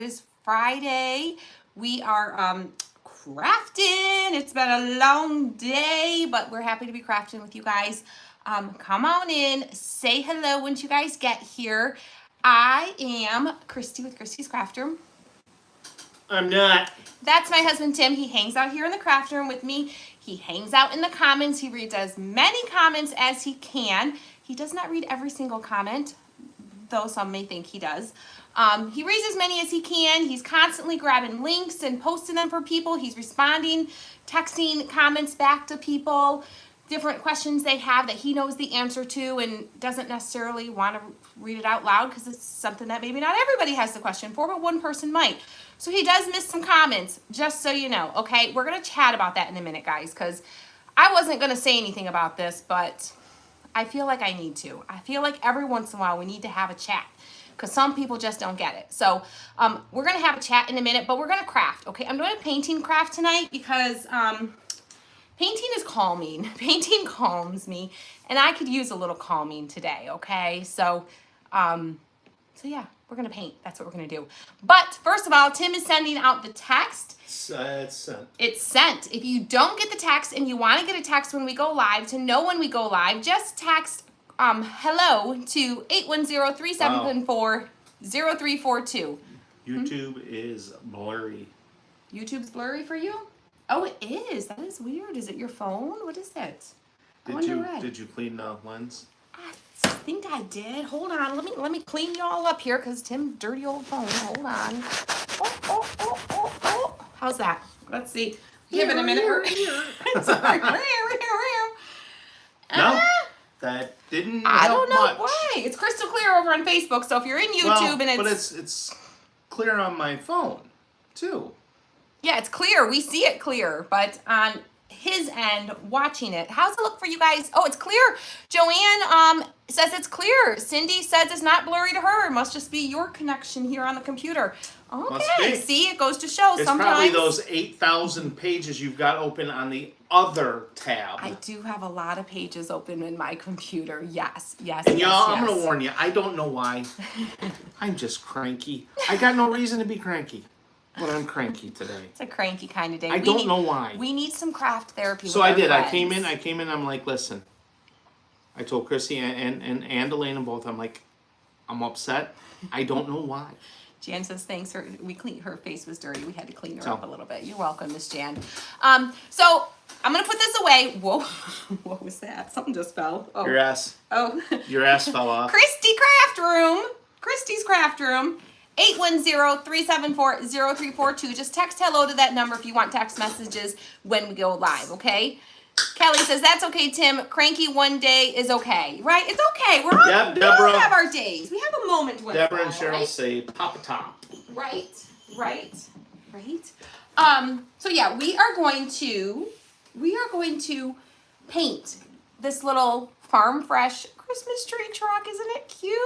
It's Friday. We are crafting. It's been a long day, but we're happy to be crafting with you guys. Come on in, say hello once you guys get here. I am Christy with Christy's Craft Room. I'm not. That's my husband Tim. He hangs out here in the craft room with me. He hangs out in the comments. He reads as many comments as he can. He does not read every single comment, though some may think he does. He reads as many as he can. He's constantly grabbing links and posting them for people. He's responding, texting comments back to people, different questions they have that he knows the answer to and doesn't necessarily want to read it out loud because it's something that maybe not everybody has the question for, but one person might. So he does miss some comments, just so you know, okay? We're going to chat about that in a minute, guys, because I wasn't going to say anything about this, but I feel like I need to. I feel like every once in a while we need to have a chat because some people just don't get it. So we're going to have a chat in a minute, but we're going to craft, okay? I'm doing a painting craft tonight because painting is calming. Painting calms me, and I could use a little calming today, okay? So yeah, we're going to paint. That's what we're going to do. But first of all, Tim is sending out the text. It's sent. It's sent. If you don't get the text and you want to get a text when we go live, to know when we go live, just text hello to 810-374-0342. YouTube is blurry. YouTube's blurry for you? Oh, it is. That is weird. Is it your phone? What is that? Did you clean the lens? I think I did. Hold on. Let me clean y'all up here because Tim's dirty old phone. Hold on. Oh. How's that? Let's see. Give it a minute. Sorry. No, that didn't I help don't know much. why. It's crystal clear over on Facebook. So if you're in YouTube and but it's clear on my phone too. Yeah, it's clear. We see it clear, but on his end, watching it, how's it look for you guys? Oh, it's clear. Joanne says it's clear. Cindy says it's not blurry to her. It must just be your connection here on the computer. Okay, see, it goes to show it's sometimes. Probably those 8,000 pages you've got open on the other tab. I do have a lot of pages open in my computer. Yes. And y'all, I'm gonna warn you. I don't know why. I'm just cranky. I got no reason to be cranky. But I'm cranky today. It's a cranky kind of day. I don't know why. We need some craft therapy. So I did. Friends. I came in. I'm like, listen. I told Chrissy and Elaine both. I'm like, I'm upset. I don't know why. Jan says thanks. Her face was dirty. We had to clean her up a little bit. You're welcome, Miss Jan. So I'm gonna put this away. Whoa, what was that? Something just fell. Oh. Your ass. Oh. Your ass fell off. Christy's Craft Room. 810-374-0342. Just text hello to that number if you want text messages when we go live, okay? Kelly says, that's okay, Tim. Cranky one day is okay, right? It's okay. We all have our days. We have a moment with Deborah and Cheryl say, pop a top. Right. So yeah, we are going to paint this little Farm Fresh Christmas tree truck. Isn't it cute?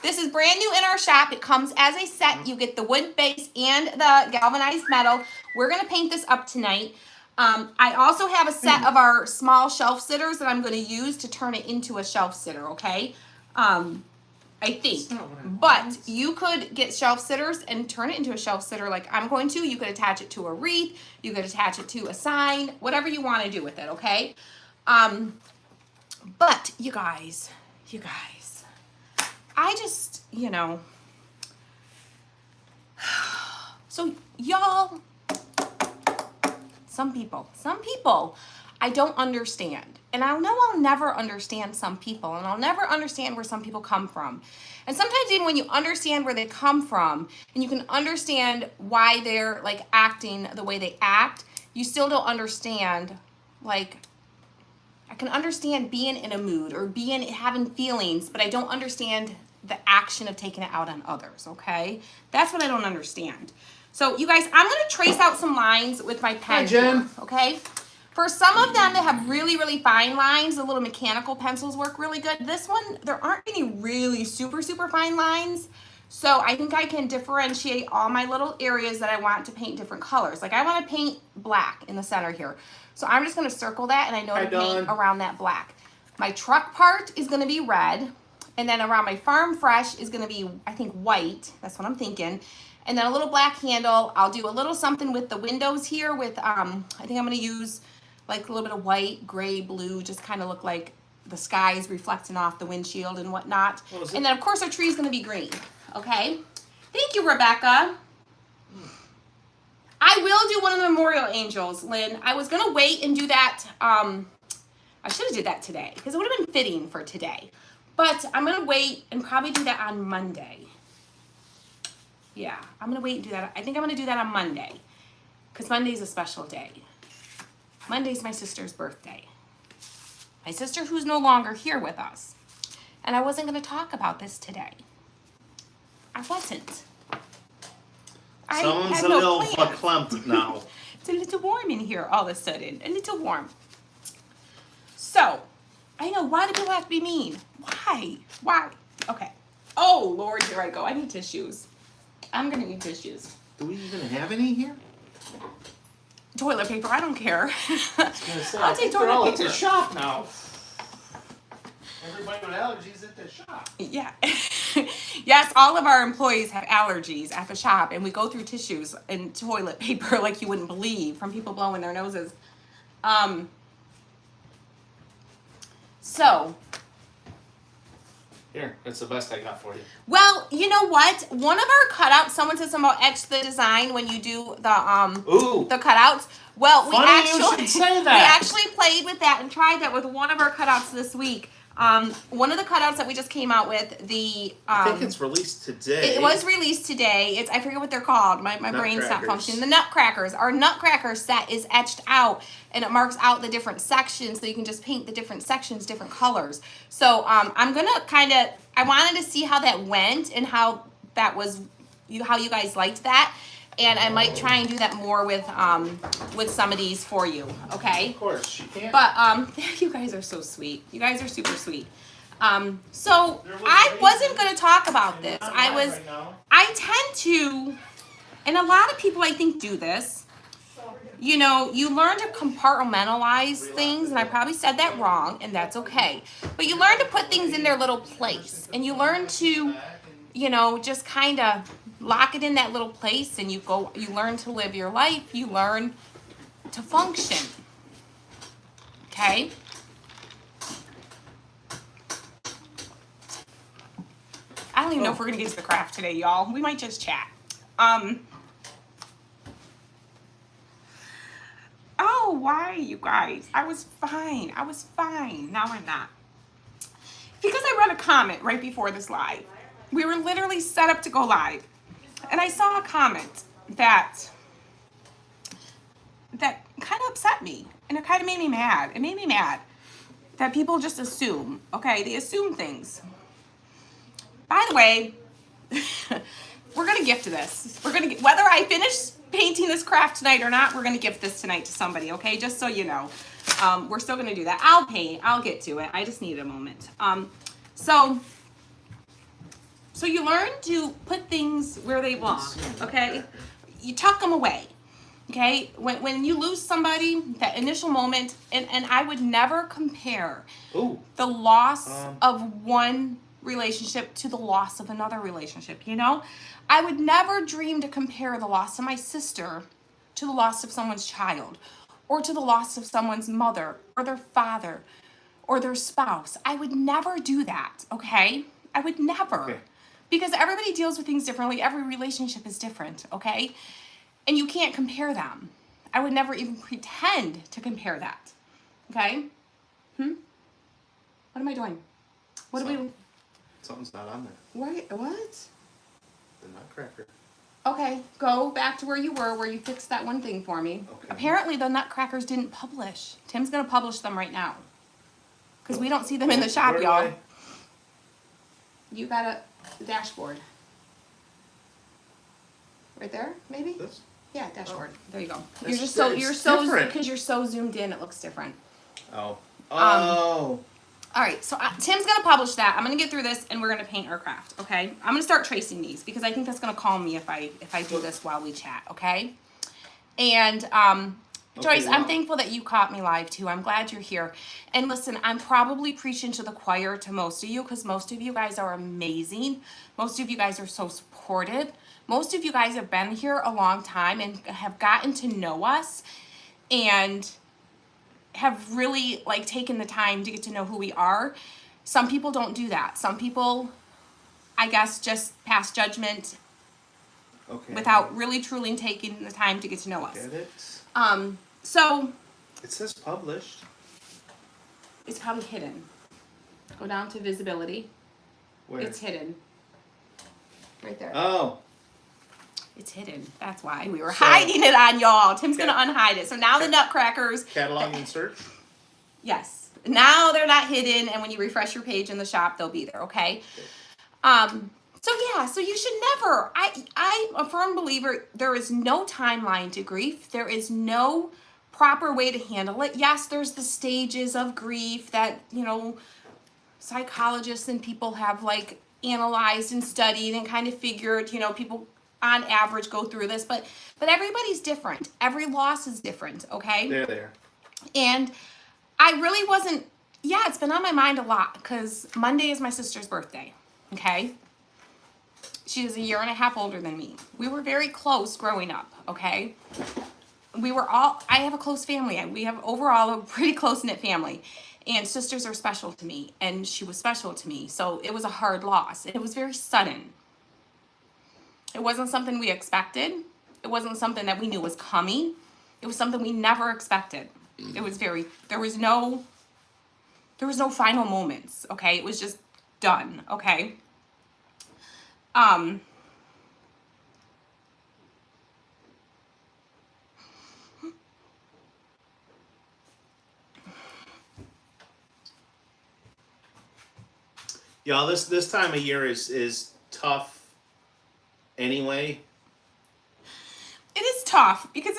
This is brand new in our shop. It comes as a set. You get the wood base and the galvanized metal. We're going to paint this up tonight. I also have a set of our small shelf sitters that I'm going to use to turn it into a shelf sitter, okay? I think. But you could get shelf sitters and turn it into a shelf sitter like I'm going to. You could attach it to a wreath. You could attach it to a sign. Whatever you want to do with it, okay? But you guys, I just, so y'all, some people, I don't understand. And I know I'll never understand some people, and I'll never understand where some people come from. And sometimes even when you understand where they come from, and you can understand why they're like acting the way they act, you still don't understand, like, I can understand being in a mood or having feelings, but I don't understand the action of taking it out on others, okay? That's what I don't understand. So you guys, I'm going to trace out some lines with my pen. Hi, Jen. Here, okay? For some of them that have really, really fine lines, the little mechanical pencils work really good. This one, there aren't any really super, super fine lines. So I think I can differentiate all my little areas that I want to paint different colors. Like I want to paint black in the center here. So I'm just going to circle that, and I know to paint around that black. My truck part is going to be red, and then around my Farm Fresh is going to be, I think, white. That's what I'm thinking. and then a little black handle. I'll do a little something with the windows here with, I think I'm gonna use like a little bit of white, gray, blue, just kind of look like the sky's reflecting off the windshield and whatnot. And then of course our tree's gonna be green, okay? Thank you, Rebecca. I will do one of the memorial angels, Lynn. I was gonna wait and do that, I should have did that today because it would have been fitting for today. But I'm going to wait and probably do that on Monday. Yeah, I'm going to wait and do that. I think I'm going to do that on Monday because Monday's a special day. Monday's my sister's birthday. My sister who's no longer here with us. And I wasn't going to talk about this today. I wasn't. Someone's a little verklempt now. It's a little warm in here all of a sudden. A little warm. So, I know, why do people have to be mean? Why? Okay. Oh, Lord, here I go. I need tissues. I'm going to need tissues. Do we even have any here? Toilet paper, I don't care. I'll take toilet paper. At the shop now. Everybody with allergies at the shop. Yeah. Yes, all of our employees have allergies at the shop, and we go through tissues and toilet paper like you wouldn't believe from people blowing their noses. So, here, that's the best I got for you. Well, you know what? One of our cutouts, someone said something about etch the design when you do the cutouts. Well, we actually played with that and tried that with one of our cutouts this week. One of the cutouts that we just came out with, I think it's released today. It was released today. I forget what they're called. My brain's not functioning. The Nutcrackers. Our Nutcracker set is etched out, and it marks out the different sections, so you can just paint the different sections different colors. So I'm gonna I wanted to see how that went and how that was, how you guys liked that. And I might try and do that more with some of these for you, okay? Of course, you can. But you guys are so sweet. You guys are super sweet. So I wasn't going to talk about this. I tend to, and a lot of people I think do this. You know, you learn to compartmentalize things, and I probably said that wrong, and that's okay. But you learn to put things in their little place, and you learn to, you know, just kind of lock it in that little place, and you learn to live your life, you learn to function. Okay? I don't even know if we're gonna get to the craft today, y'all. We might just chat. Oh, why, you guys? I was fine. Now I'm not. Because I read a comment right before this live. We were literally set up to go live. And I saw a comment that kind of upset me. And it kind of made me mad. It made me mad that people just assume. Okay, they assume things. By the way, we're going to gift this. Whether I finish painting this craft tonight or not, we're going to gift this tonight to somebody, okay? Just so you know. We're still going to do that. I'll paint. I'll get to it. I just need a moment. So you learn to put things where they belong, okay? You tuck them away, okay? When you lose somebody, that initial moment, and I would never compare the loss of one relationship to the loss of another relationship, you know? I would never dream to compare the loss of my sister to the loss of someone's child, or to the loss of someone's mother, or their father, or their spouse. I would never do that, okay? I would never. Okay. Because everybody deals with things differently. Every relationship is different, okay? And you can't compare them. I would never even pretend to compare that, okay? What am I doing? Something's not on there. What? The Nutcracker. Okay, go back to where you were, where you fixed that one thing for me. Okay. Apparently the Nutcrackers didn't publish. Tim's going to publish them right now. Because we don't see them in the shop, y'all. You got a dashboard. Right there, maybe? This? Yeah, dashboard. There you go. Because you're so zoomed in, it looks different. Oh. All right, so Tim's gonna publish that. I'm gonna get through this, and we're gonna paint our craft. Okay, I'm gonna start tracing these because I think that's gonna calm me if I do this while we chat. Okay, and Joyce, I'm thankful that you caught me live too. I'm glad you're here. And listen, I'm probably preaching to the choir to most of you because most of you guys are amazing. Most of you guys are so supportive. Most of you guys have been here a long time and have gotten to know us and have really like taken the time to get to know who we are. Some people don't do that. Some people, I guess, just pass judgment without really truly taking the time to get to know us. Get it? So It says published. it's probably hidden. Go down to visibility. Where? It's hidden. Right there. Oh. It's hidden. That's why we were hiding it on y'all. Tim's gonna unhide it. So now the Nutcrackers. Catalog and search. Yes. Now they're not hidden, and when you refresh your page in the shop, they'll be there. Okay. So yeah. So you should never. I'm a firm believer. There is no timeline to grief. There is no proper way to handle it. Yes, there's the stages of grief that psychologists and people have like analyzed and studied and kind of figured. People on average go through this, but everybody's different. Every loss is different. Okay. They're there. And I really wasn't, it's been on my mind a lot because Monday is my sister's birthday, okay? She is a year and a half older than me. We were very close growing up, okay? I have a close family. We have overall a pretty close-knit family. And sisters are special to me, and she was special to me. So it was a hard loss. And it was very sudden. It wasn't something we expected. It wasn't something that we knew was coming. It was something we never expected. It was there was no final moments, okay? It was just done, okay? Y'all, this time of year is tough anyway. It is tough because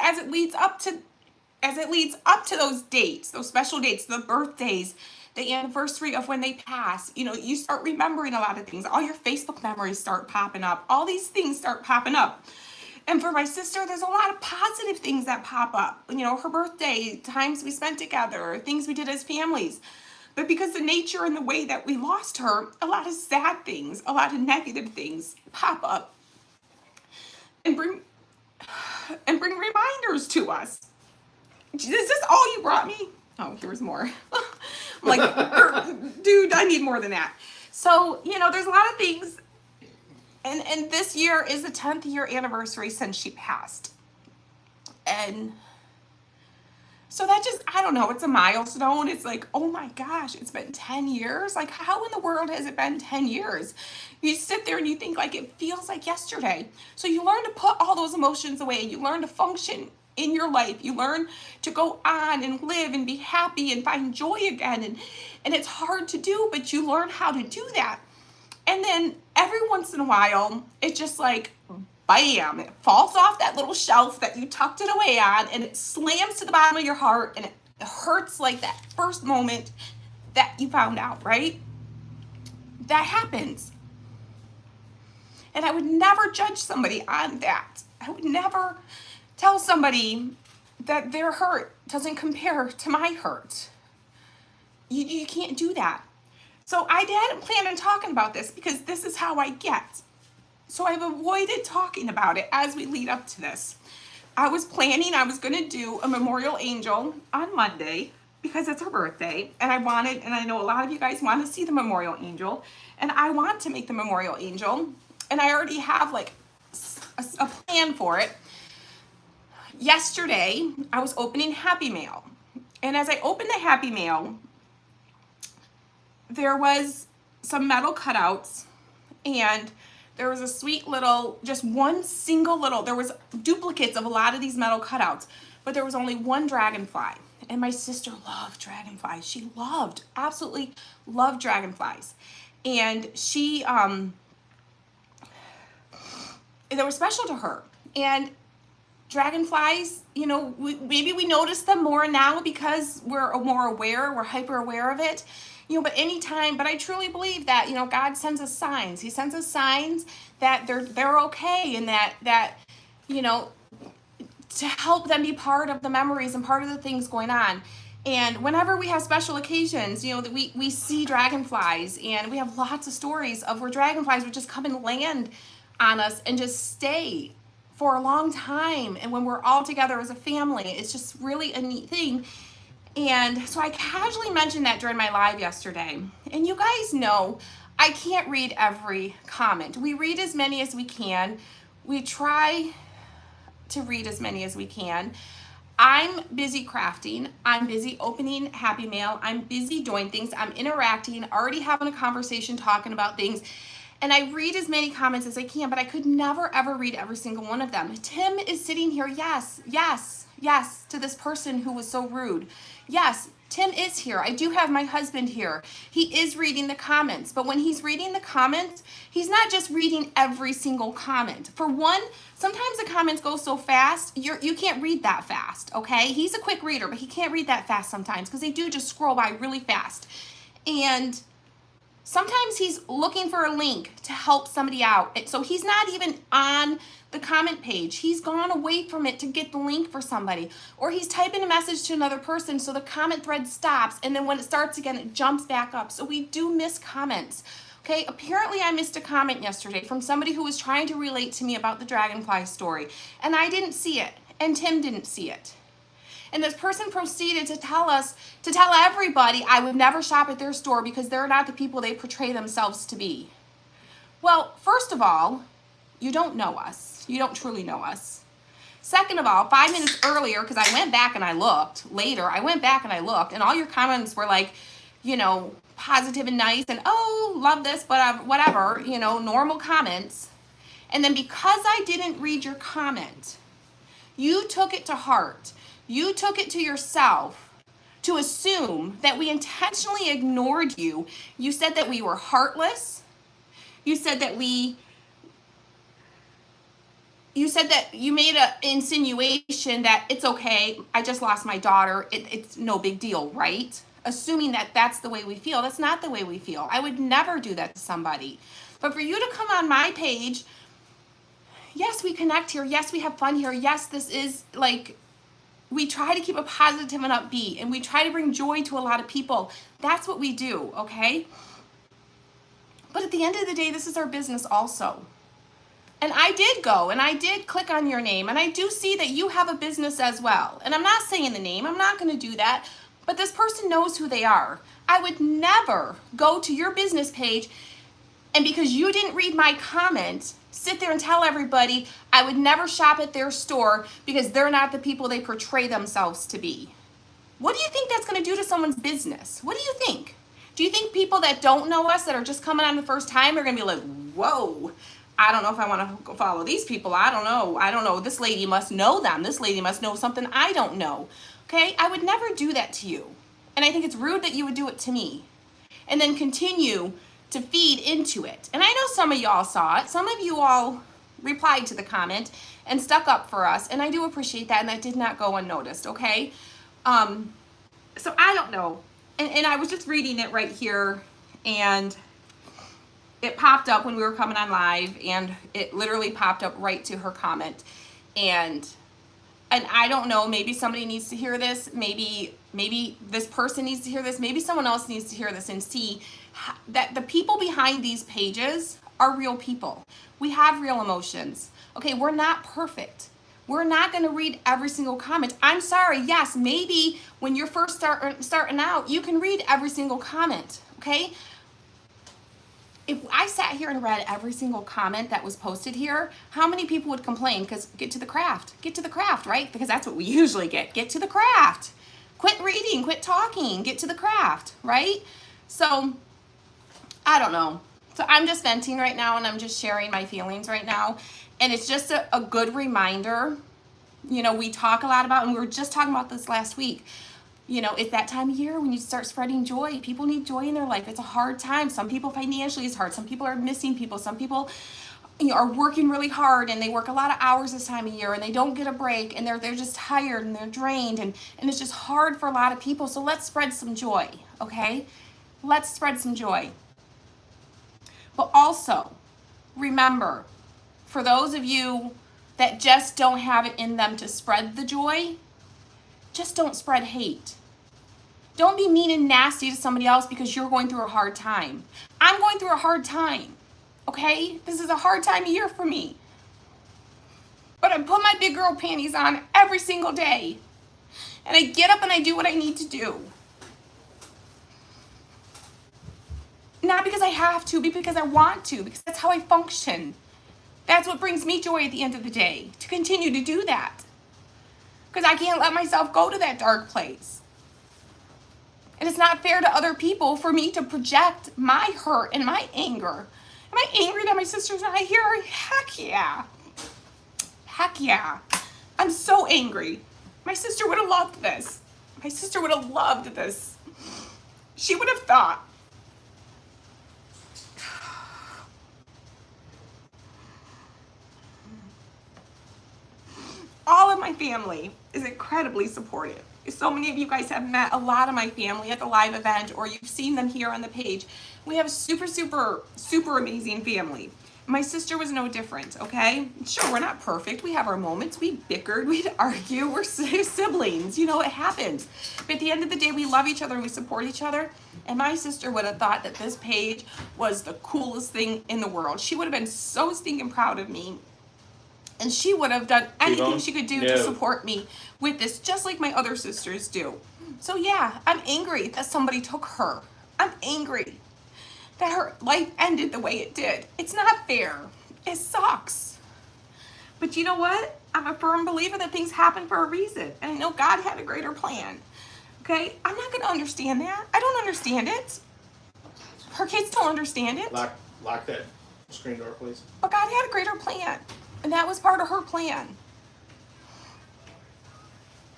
as it leads up to those dates, those special dates, the birthdays, the anniversary of when they pass, you start remembering a lot of things. All your Facebook memories start popping up. All these things start popping up. And for my sister, there's a lot of positive things that pop up. Her birthday, times we spent together, things we did as families. But because the nature and the way that we lost her, a lot of sad things, a lot of negative things pop up and bring reminders to us. Is this all you brought me? Oh, here's more. I'm like, dude, I need more than that. So, there's a lot of things. And this year is the 10th year anniversary since she passed. And so that just, I don't know, it's a milestone. It's like, oh my gosh, it's been 10 years. Like, how in the world has it been 10 years? You sit there and you think like it feels like yesterday. So you learn to put all those emotions away. You learn to function in your life. You learn to go on and live and be happy and find joy again. And it's hard to do, but you learn how to do that. And then every once in a while, it's just like, bam, it falls off that little shelf that you tucked it away on, and it slams to the bottom of your heart, and it hurts like that first moment that you found out, right? That happens. And I would never judge somebody on that. I would never tell somebody that their hurt doesn't compare to my hurt. You can't do that. So I hadn't planned on talking about this because this is how I get. So I've avoided talking about it as we lead up to this. I was planning, I was going to do a memorial angel on Monday because it's her birthday. And I know a lot of you guys want to see the memorial angel. And I want to make the memorial angel. And I already have like a plan for it. Yesterday, I was opening Happy Mail. And as I opened the Happy Mail, there was some metal cutouts, and there was a sweet little, just one single little, there was duplicates of a lot of these metal cutouts, but there was only one dragonfly. And my sister loved dragonflies. She absolutely loved dragonflies. And they were special to her. And dragonflies, maybe we notice them more now because we're more aware, we're hyper aware of it. But I truly believe that, God sends us signs. He sends us signs that they're okay, and that to help them be part of the memories and part of the things going on. And whenever we have special occasions, you know, that we see dragonflies, and we have lots of stories of where dragonflies would just come and land on us and just stay for a long time. And when we're all together as a family, it's just really a neat thing. And so I casually mentioned that during my live yesterday. And you guys know I can't read every comment. We read as many as we can. We try to read as many as we can. I'm busy crafting. I'm busy opening Happy Mail. I'm busy doing things. I'm interacting, already having a conversation, talking about things. And I read as many comments as I can, but I could never ever read every single one of them. Tim is sitting here, yes, yes, yes, to this person who was so rude. Yes, Tim is here. I do have my husband here. He is reading the comments, but when he's reading the comments, he's not just reading every single comment. For one, sometimes the comments go so fast, you can't read that fast, okay? He's a quick reader, but he can't read that fast sometimes because they do just scroll by really fast. And sometimes he's looking for a link to help somebody out. So he's not even on the comment page. He's gone away from it to get the link for somebody. Or he's typing a message to another person so the comment thread stops, and then when it starts again, it jumps back up. So we do miss comments. Okay, apparently I missed a comment yesterday from somebody who was trying to relate to me about the dragonfly story, and I didn't see it, and Tim didn't see it. And this person proceeded to tell everybody I would never shop at their store because they're not the people they portray themselves to be. Well, first of all, you don't know us. You don't truly know us. Second of all, 5 minutes earlier, because I went back and I looked later, and all your comments were like, you know, positive and nice, and oh, love this, whatever, you know, normal comments. And then because I didn't read your comment, you took it to heart. You took it to yourself to assume that we intentionally ignored you. You said that we were heartless. You said that you made an insinuation that it's okay, I just lost my daughter, it's no big deal, right? Assuming that that's the way we feel. That's not the way we feel. I would never do that to somebody. But for you to come on my page, yes, we connect here. Yes, we have fun here. Yes, this is like, we try to keep it positive and upbeat, and we try to bring joy to a lot of people. That's what we do, okay? But at the end of the day, this is our business also. And I did go and I did click on your name, and I do see that you have a business as well. And I'm not saying the name, I'm not going to do that, but this person knows who they are. I would never go to your business page and because you didn't read my comment, sit there and tell everybody I would never shop at their store because they're not the people they portray themselves to be. What do you think that's going to do to someone's business? What do you think? Do you think people that don't know us, that are just coming on the first time, are going to be like, whoa, I don't know if I want to follow these people. I don't know. This lady must know them. This lady must know something I don't know. Okay? I would never do that to you. And I think it's rude that you would do it to me. And then continue to feed into it. And I know some of y'all saw it. Some of you all replied to the comment and stuck up for us. And I do appreciate that. And that did not go unnoticed. Okay? So I don't know. And I was just reading it right here, and it popped up when we were coming on live, and it literally popped up right to her comment. And I don't know, maybe somebody needs to hear this, maybe this person needs to hear this, maybe someone else needs to hear this and see that the people behind these pages are real people. We have real emotions. Okay, we're not perfect. We're not going to read every single comment. I'm sorry, yes, maybe when you're first starting out, you can read every single comment, okay? If I sat here and read every single comment that was posted here, how many people would complain? Because get to the craft, right? Because that's what we usually get to the craft. Quit reading, quit talking, get to the craft, right? So, I don't know. So I'm just venting right now, and I'm just sharing my feelings right now. And it's just a good reminder. You know, we talk a lot about, and we were just talking about this last week, you know, it's that time of year when you start spreading joy. People need joy in their life. It's a hard time. Some people financially is hard. Some people are missing people. Some people, you know, are working really hard, and they work a lot of hours this time of year, and they don't get a break, and they're just tired and they're drained, and it's just hard for a lot of people. So let's spread some joy, okay? Let's spread some joy. But also, remember, for those of you that just don't have it in them to spread the joy, just don't spread hate. Don't be mean and nasty to somebody else because you're going through a hard time. I'm going through a hard time, okay? This is a hard time of year for me. But I put my big girl panties on every single day. And I get up and I do what I need to do. Not because I have to, but because I want to, because that's how I function. That's what brings me joy at the end of the day, to continue to do that. Because I can't let myself go to that dark place. And it's not fair to other people for me to project my hurt and my anger. Am I angry that my sister's not here? Heck yeah. Heck yeah. I'm so angry. My sister would have loved this. My sister would have loved this. She would have thought. All of my family is incredibly supportive. So many of you guys have met a lot of my family at the live event, or you've seen them here on the page. We have a super, super, super amazing family. My sister was no different, okay? Sure, we're not perfect. We have our moments. We bickered, we'd argue. We're siblings. You know, it happens. But at the end of the day, we love each other and we support each other. And my sister would have thought that this page was the coolest thing in the world. She would have been so stinking proud of me. And she would have done anything she could do to support me with this, just like my other sisters do. So yeah, I'm angry that somebody took her. I'm angry that her life ended the way it did. It's not fair. It sucks. But you know what? I'm a firm believer that things happen for a reason. And I know God had a greater plan. Okay? I'm not going to understand that. I don't understand it. Her kids don't understand it. Lock that screen door, please. But God had a greater plan. And that was part of her plan.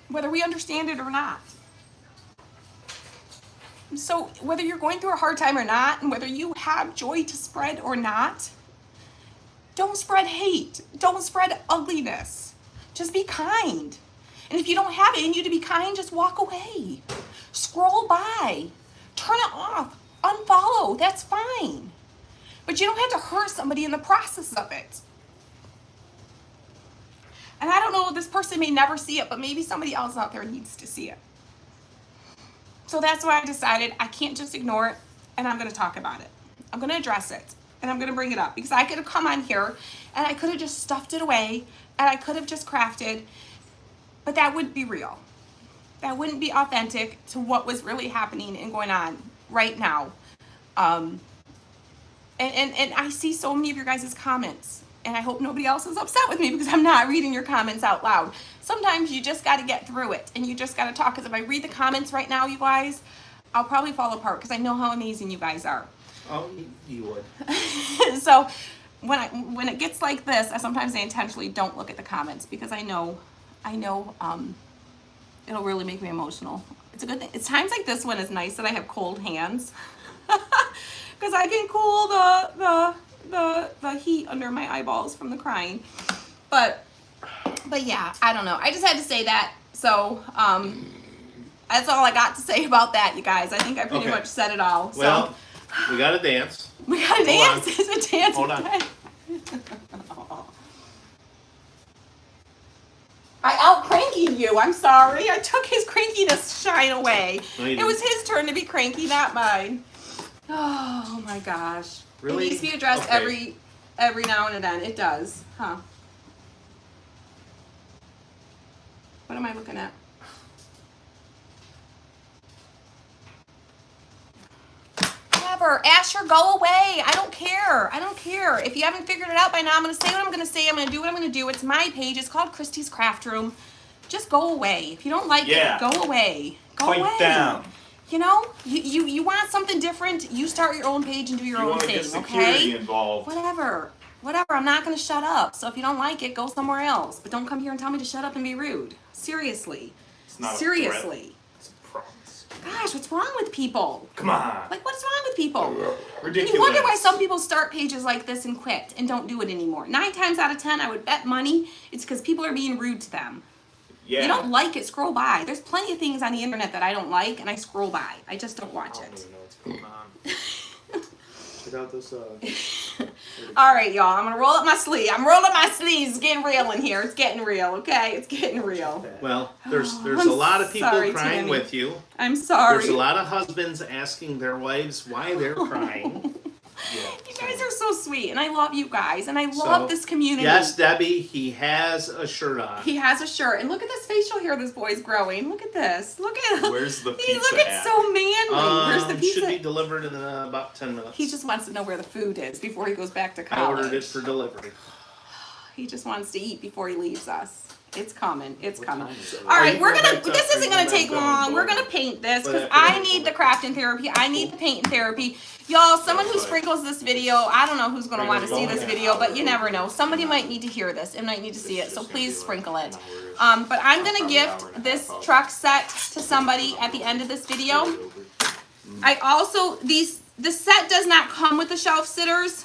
Whether we understand it or not. So whether you're going through a hard time or not, and whether you have joy to spread or not, don't spread hate. Don't spread ugliness. Just be kind. And if you don't have it in you to be kind, just walk away. Scroll by. Turn it off. Unfollow. That's fine. But you don't have to hurt somebody in the process of it. And I don't know, this person may never see it, but maybe somebody else out there needs to see it. So that's why I decided I can't just ignore it, and I'm going to talk about it. I'm going to address it, and I'm going to bring it up. Because I could have come on here, and I could have just stuffed it away, and I could have just crafted, but that wouldn't be real. That wouldn't be authentic to what was really happening and going on right now. And I see so many of your guys' comments. And I hope nobody else is upset with me because I'm not reading your comments out loud. Sometimes you just got to get through it and you just got to talk. Because if I read the comments right now, you guys, I'll probably fall apart because I know how amazing you guys are. Oh, you would. So when it gets like this, I intentionally don't look at the comments because I know it'll really make me emotional. It's a good thing. It's times like this when it's nice that I have cold hands because I can cool the heat under my eyeballs from the crying. But yeah, I don't know. I just had to say that. So that's all I got to say about that, you guys. I think I pretty much said it all. Well, we got to dance. We got to dance. It's a dance. Hold on. I out-crankied you. I'm sorry. I took his crankiness shine away. No, it was his turn to be cranky, not mine. Oh my gosh. Really? It needs to be addressed every now and then. It does. Huh. What am I looking at? Whatever. Asher, go away. I don't care. I don't care. If you haven't figured it out by now, I'm going to say what I'm going to say. I'm going to do what I'm going to do. It's my page. It's called Christy's Craft Room. Just go away. If you don't like it, go away. Go away. Point down. You know, you want something different, you start your own page and do your own thing, okay? Involved. Whatever. I'm not going to shut up. So if you don't like it, go somewhere else. But don't come here and tell me to shut up and be rude. Seriously. It's not Seriously. It's a promise. Gosh, what's wrong with people? Come on. Like, what's wrong with people? Ridiculous. And you wonder why some people start pages like this and quit and don't do it anymore. 9 times out of 10, I would bet money it's because people are being rude to them. Yeah. You don't like it, scroll by. There's plenty of things on the internet that I don't like, and I scroll by. I just don't watch I don't it. even know what's going on. Check out this. All right, y'all. I'm gonna roll up my sleeve. I'm rolling up my sleeves. It's getting real in here. It's getting real. Okay, it's getting real. Well, there's I'm a lot of people sorry, crying Tammy. with you. I'm sorry. There's a lot of husbands asking their wives why they're crying. You guys are so sweet, and I love you guys, and I So, love this community. Yes, Debbie, he has a shirt on. He has a shirt, and look at this facial hair this boy's growing. Look at this. Look at him. Where's the He pizza look at? so manly. Where's the pizza? Should be delivered in about 10 minutes. He just wants to know where the food is before he goes back to I college. ordered it for delivery. He just wants to eat before he leaves us. It's coming. It's coming. time is it? All right, you we're going gonna. back to- This are isn't you gonna going take back to long. We're Boulder? gonna paint this But because after I that, need we'll the crafting therapy. I need the painting therapy. Y'all, someone who That's right. sprinkles this video, I don't know who's gonna We're want to gonna see go this in video, and but out you of never it. know. Somebody might need to hear this and might need to see it. So It's just please gonna sprinkle be it. like 10 hours. But I'm gonna Probably an hour gift and a this half out. truck set to somebody at the end of this video. I also the set does not come with the shelf sitters,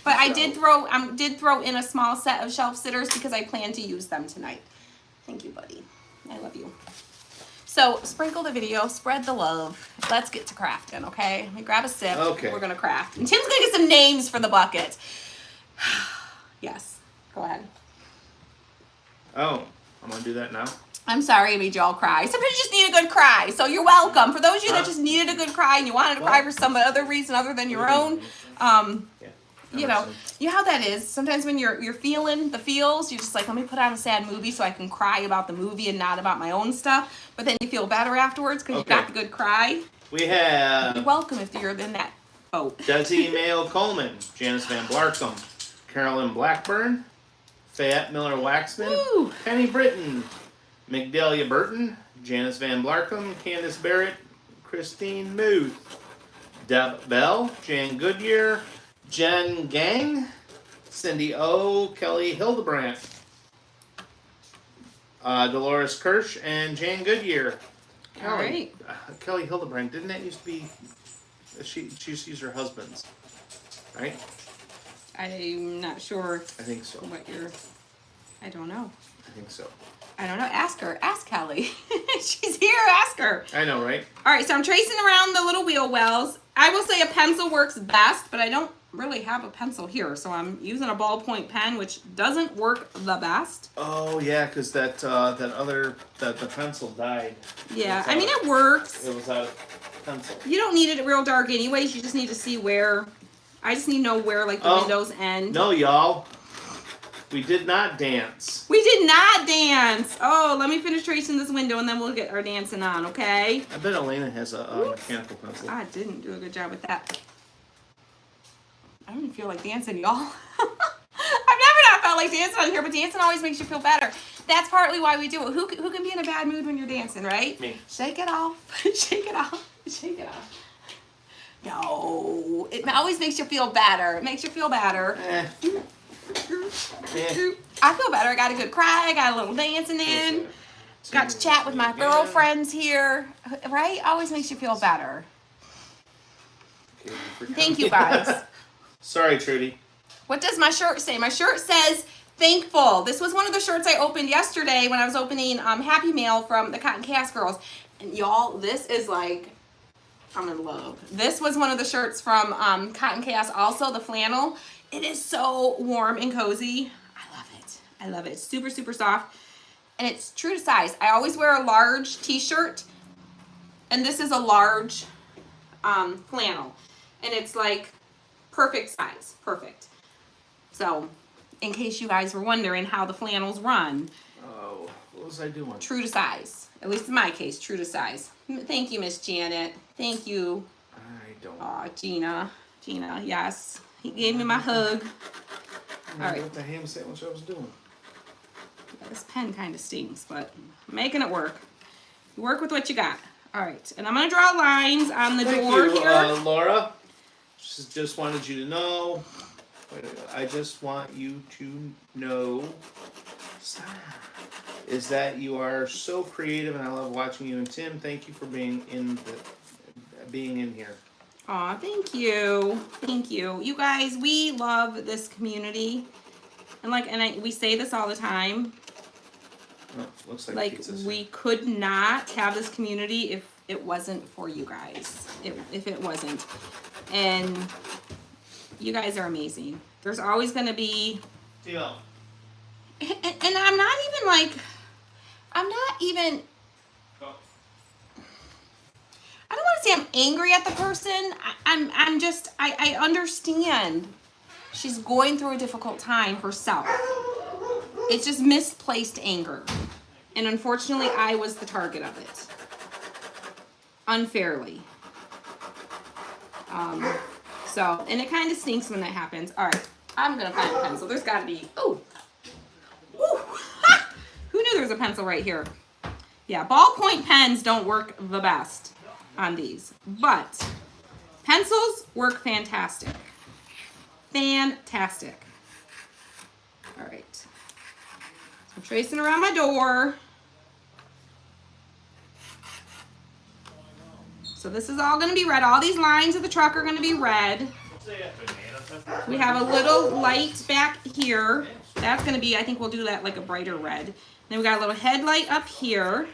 but I did throw in a small set of shelf sitters because I plan to use them tonight. Thank you, buddy. I love you. So sprinkle the video, spread the love. Let's get to crafting, okay? Let me grab a sip. Okay. We're gonna craft. And Tim's gonna get some names for the bucket. Yes. Go ahead. Oh, I'm going to do that now? I'm sorry I made you all cry. Sometimes you just need a good cry. So you're welcome. For those of you that just needed a good cry and you wanted to cry for some other reason other than your own, Yeah. you know how that is. Sometimes when you're feeling the feels, you're just like, let me put on a sad movie so I can cry about the movie and not about my own stuff. But then you feel better afterwards because you got the good cry. We You're have welcome if you're in that boat. Desi Mayo Coleman, Janice Van Blarkum, Carolyn Blackburn, Fayette Miller Waxman, Woo! Penny Britton, Migdalia Burton, Janice Van Blarkum, Candace Barrett, Christine Muth, Deb Bell, Jan Goodyear, Jen Gang, Cindy O, Kelly Hildebrandt, Dolores Kirsch, and Jan Goodyear. All right. Kelly Hildebrandt, didn't that used to be? She used to use her husband's, right? I'm not sure I think so. what you're. I don't know. I think so. I don't know. Ask her. Ask Kelly. She's here. Ask her. I know, right? All right, so I'm tracing around the little wheel wells. I will say a pencil works best, but I don't really have a pencil here, so I'm using a ballpoint pen, which doesn't work the best. Oh yeah, because that the pencil died. Yeah, It's I mean out. it works. It was out of pencil. You don't need it real dark anyways. You just need to see where. I just need to know where like the Oh, windows end. No, y'all. We did not dance. We did not dance. Oh, let me finish tracing this window and then we'll get our dancing on, okay? I bet Elena has a mechanical pencil. I didn't do a good job with that. I don't even feel like dancing, y'all. I've never not felt like dancing on here, but dancing always makes you feel better. That's partly why we do it. Who can be in a bad mood when you're dancing, right? Me. Shake it off. Shake it off. Shake it off. No. It always makes you feel better. It makes you feel better. Eh. I feel better. I got a good cry. I got a little dancing in. Got to chat with my girlfriends here. Right? Always makes you feel better. Thank you, guys. Sorry, Trudy. What does my shirt say? My shirt says thankful. This was one of the shirts I opened yesterday when I was opening Happy Mail from the Cotton Cast Girls. And y'all, this is like, I'm in love. This was one of the shirts from Cotton Chaos also, the flannel. It is so warm and cozy. I love it. I love it. It's super, super soft. And it's true to size. I always wear a large t-shirt. And this is a large flannel. And it's like perfect size. Perfect. So, in case you guys were wondering how the flannels run, Oh, what was I doing? true to size. At least in my case, true to size. Thank you, Miss Janet. Thank you. I don't. Aw, Gina. Gina, yes. He gave me my hug. I All right. what the ham sandwich I was doing. This pen kind of stings, but I'm making it work. You work with what you got. All right, and I'm going to draw lines on the Thank door you, here. Laura. Just wanted you to know. I just want you to know is that you are so creative, and I love watching you. And Tim, thank you for being in here. Aw, thank you. Thank you. You guys, we love this community. And we say this all the time. Oh, looks like Like, pizza's we could not have this community if it wasn't for you guys. If it wasn't. And You guys are amazing. There's always going to be, Deal. and I'm not even like, I'm not even, I don't want to say I'm angry at the person. I'm just, I understand she's going through a difficult time herself. It's just misplaced anger. And unfortunately, I was the target of it. Unfairly. So, and it kind of stinks when that happens. All right, I'm going to find a pencil. There's got to be, oh. Who knew there was a pencil right here? Yeah, ballpoint pens don't work the best on these, but pencils work fantastic. Fantastic. All right. I'm tracing around my door. So this is all going to be red. All these lines of the truck are going to be red. We have a little light back here. That's going to be, I think we'll do that like a brighter red. Then we got a little headlight up here.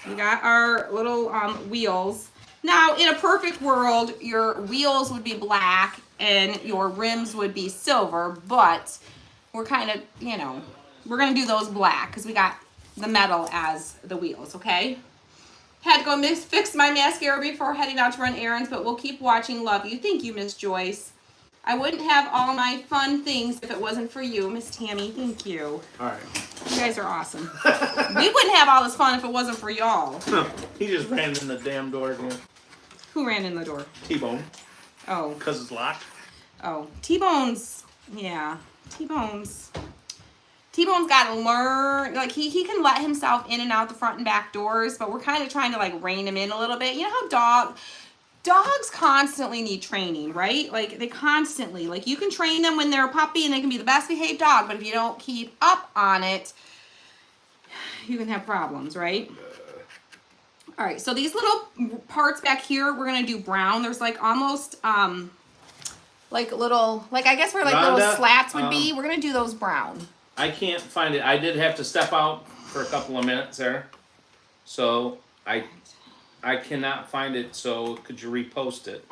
We got our little wheels. Now, in a perfect world, your wheels would be black and your rims would be silver, but we're kind of, you know, we're going to do those black because we got the metal as the wheels, okay? Had to go fix my mascara before heading out to run errands, but we'll keep watching. Love you. Thank you, Miss Joyce. I wouldn't have all my fun things if it wasn't for you, Miss Tammy. Thank you. All right. You guys are awesome. We wouldn't have all this fun if it wasn't for y'all. He just ran in the damn door again. Who ran in the door? T-Bone. Oh. Because it's locked. Oh. T-Bone's, yeah. T-Bone's got to learn, like he can let himself in and out the front and back doors, but we're kind of trying to like rein him in a little bit. You know how dogs constantly need training, right? Like they constantly, like you can train them when they're a puppy and they can be the best behaved dog, but if you don't keep up on it, you can have problems, right? All right, so these little parts back here, we're gonna do brown. There's like almost like little, like I guess where like Rhonda, little slats would be. We're gonna do those brown. I can't find it. I did have to step out for a couple of minutes there. So I cannot find it, so could you repost it?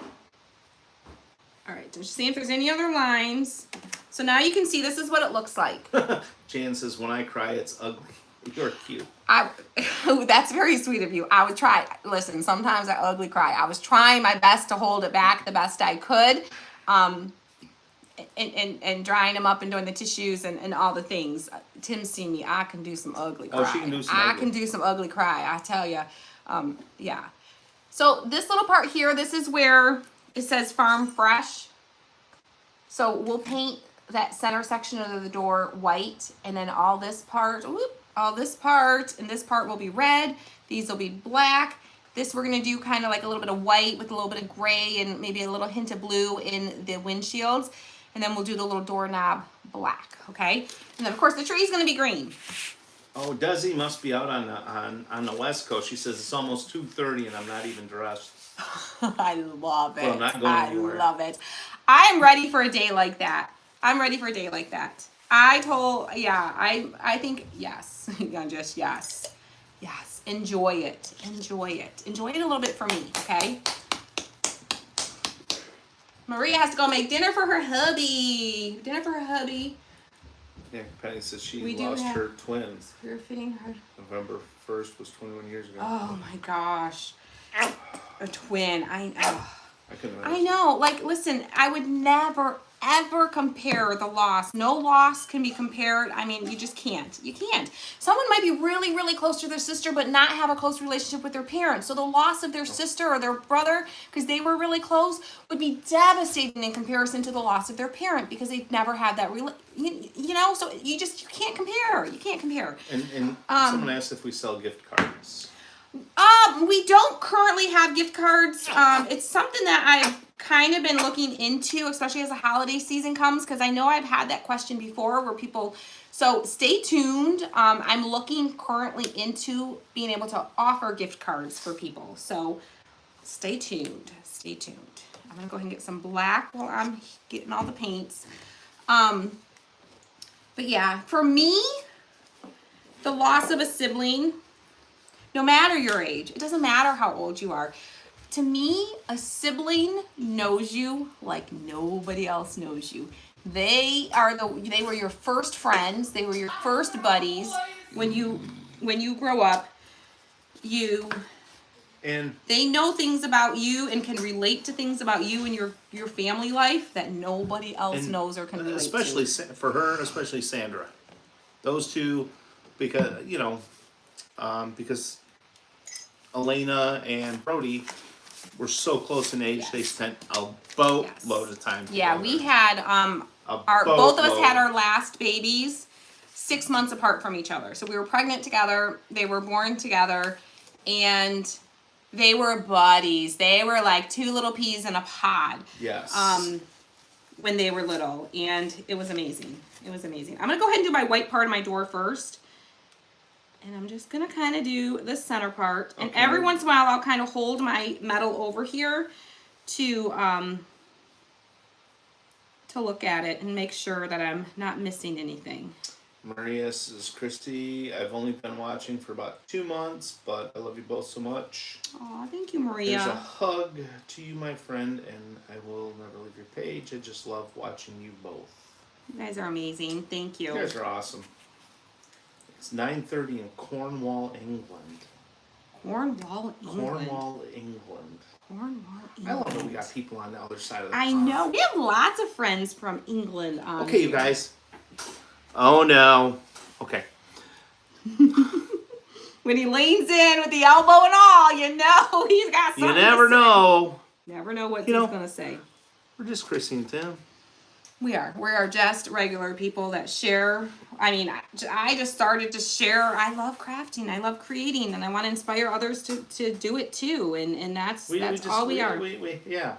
All right, just see if there's any other lines. So now you can see this is what it looks like. Jan says, when I cry, it's ugly. You're cute. That's very sweet of you. I would try. Listen, sometimes I ugly cry. I was trying my best to hold it back the best I could. And drying them up and doing the tissues and all the things. Tim's seen me. I can do some ugly cry. Oh, she can do some I ugly. can do some ugly cry, I tell you. Yeah. So this little part here, this is where it says Farm Fresh. So we'll paint that center section of the door white, and then all this part, and this part will be red. These will be black. This we're gonna do kind of like a little bit of white with a little bit of gray and maybe a little hint of blue in the windshields. And then we'll do the little doorknob black, okay? And then of course the tree's gonna be green. Oh, Desi must be out on the West Coast. She says it's almost 2:30 and I'm not even dressed. I love it. Well, I'm not going anywhere. I love it. I'm ready for a day like that. I'm ready for a day like that. I think yes. Just yes. Yes. Enjoy it. Enjoy it. Enjoy it a little bit for me, okay? Maria has to go make dinner for her hubby. Yeah, Penny says she We do lost have- her twins. We're fitting her. November 1st was 21 years ago. Oh my gosh. A twin. I couldn't I know. Like, listen, I would never, ever compare the loss. No loss can be compared. I mean, you just can't. You can't. Someone might be really, really close to their sister, but not have a close relationship with their parents. So the loss of their sister or their brother, because they were really close, would be devastating in comparison to the loss of their parent, because they've never had that you know, so you can't compare. You can't compare. And someone asked if we sell gift cards. We don't currently have gift cards. It's something that I've kind of been looking into, especially as the holiday season comes, because I know I've had that question before where people, so stay tuned. I'm looking currently into being able to offer gift cards for people. So stay tuned. Stay tuned. I'm going to go ahead and get some black while I'm getting all the paints. But yeah, for me, the loss of a sibling, no matter your age, it doesn't matter how old you are. to me, a sibling knows you like nobody else knows you. They were your first friends. They were your first buddies. When you grow up, And they know things about you and can relate to things about you and your family life that nobody else and knows or can relate especially to. For her, especially Sandra. Those two, because because Elena and Brody were so close in age, Yes. they spent a boatload of time Yeah, together. we had both of us had our last babies 6 months apart from each other. So we were pregnant together, they were born together, and they were buddies. They were like two little peas in a pod. Yes. When they were little, and it was amazing. It was amazing. I'm gonna go ahead and do my white part of my door first. And I'm just gonna kind of do the center part. And Okay. every once in a while I'll kind of hold my metal over here to look at it and make sure that I'm not missing anything. Maria says, Christy, I've only been watching for about 2 months, but I love you both so much. Oh, thank you, Maria. There's a hug to you, my friend, and I will never leave your page. I just love watching you both. You guys are amazing. Thank you. You guys are awesome. It's 9:30 in Cornwall, England. Cornwall, England. Cornwall, England. Cornwall, England. I love that we got people on the other side of the I pond. know. We have lots of friends from England on Okay, you here. guys. Oh no. Okay. When he leans in with the elbow and all, you know he's got something You never to say. know. Never know what You he's know- going to say. We're just Chrissy and Tim. We are just regular people that share. I mean, I just started to share. I love crafting. I love creating, and I want to inspire others to do it too. And that's all we are. Yeah.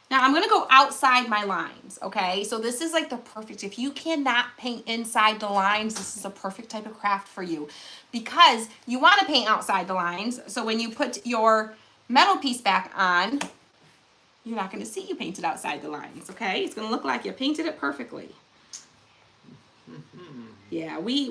Now I'm gonna go outside my lines, okay? So this is like the perfect, if you cannot paint inside the lines, this is a perfect type of craft for you. Because you wanna paint outside the lines, so when you put your metal piece back on, you're not gonna see you painted outside the lines, okay? It's gonna look like you painted it perfectly. Yeah, we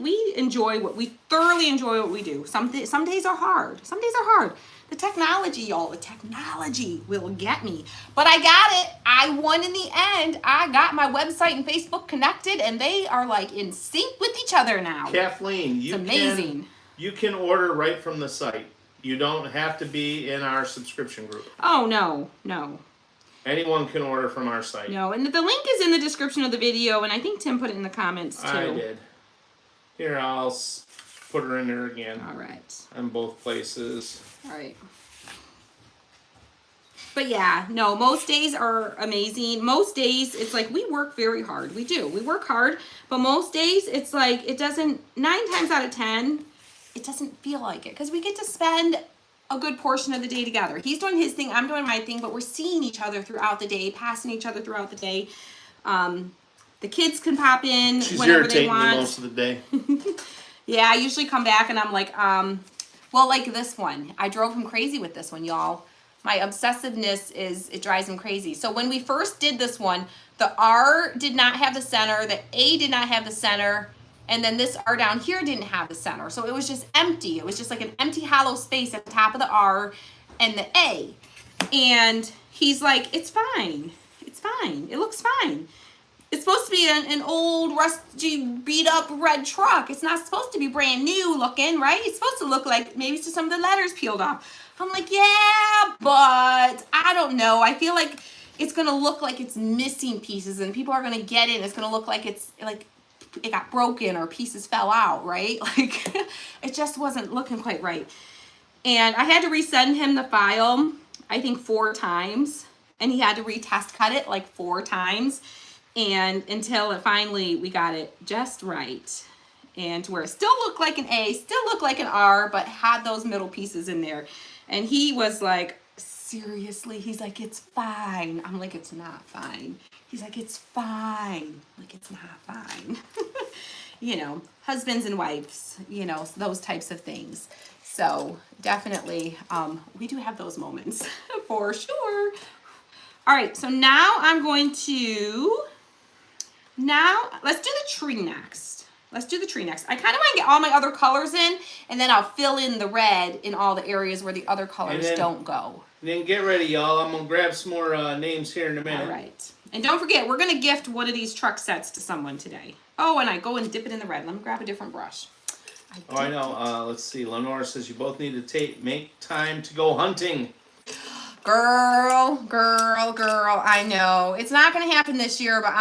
thoroughly enjoy what we do. Some days are hard. Some days are hard. The technology, y'all, the technology will get me. But I got it. I won in the end. I got my website and Facebook connected, and they are like in sync with each other now. Kathleen, It's amazing. You can order right from the site. You don't have to be in our subscription group. Oh, no. Anyone can order from our site. No, and the link is in the description of the video, and I think Tim put it in the comments too. I did. Here, I'll put her in there again. All right. On both places. All right. But yeah, no, most days are amazing. Most days, it's like we work very hard. We do. We work hard. But most days, it's like it doesn't, 9 times out of 10, it doesn't feel like it. Because we get to spend a good portion of the day together. He's doing his thing, I'm doing my thing, but we're seeing each other throughout the day, passing each other throughout the day. The kids can pop in She's whenever they irritating want. me most of the day. Yeah, I usually come back and I'm like, well, like this one. I drove him crazy with this one, y'all. My obsessiveness it drives him crazy. So when we first did this one, the R did not have the center, the A did not have the center, and then this R down here didn't have the center. So it was just empty. It was just like an empty hollow space at the top of the R and the A. And he's like, it's fine. It's fine. It looks fine. It's supposed to be an old, rusty, beat-up red truck. It's not supposed to be brand new looking, right? It's supposed to look like maybe just some of the letters peeled off. I'm like, yeah, but I don't know. I feel like it's going to look like it's missing pieces, and people are going to get it, and it's going to look like it's like it got broken or pieces fell out, right? Like, it just wasn't looking quite right. And I had to resend him the file, I think 4 times, and he had to retest cut it like 4 times. And until we got it just right. And to where it still looked like an A, still looked like an R, but had those middle pieces in there. And he was like, seriously? He's like, it's fine. I'm like, it's not fine. He's like, it's fine. Like, it's not fine. You know, husbands and wives, you know, those types of things. So definitely, we do have those moments for sure. All right, so now I'm going to... let's do the tree next. I kind of want to get all my other colors in, and then I'll fill in the red in all the areas where the other colors don't go. Then get ready, y'all. I'm gonna grab some more names here in a minute. All right. And don't forget, we're going to gift one of these truck sets to someone today. Oh, and I go and dip it in the red. Let me grab a different brush. I know. Let's see. Lenora says you both need to make time to go hunting. Girl, I know. It's not going to happen this year, but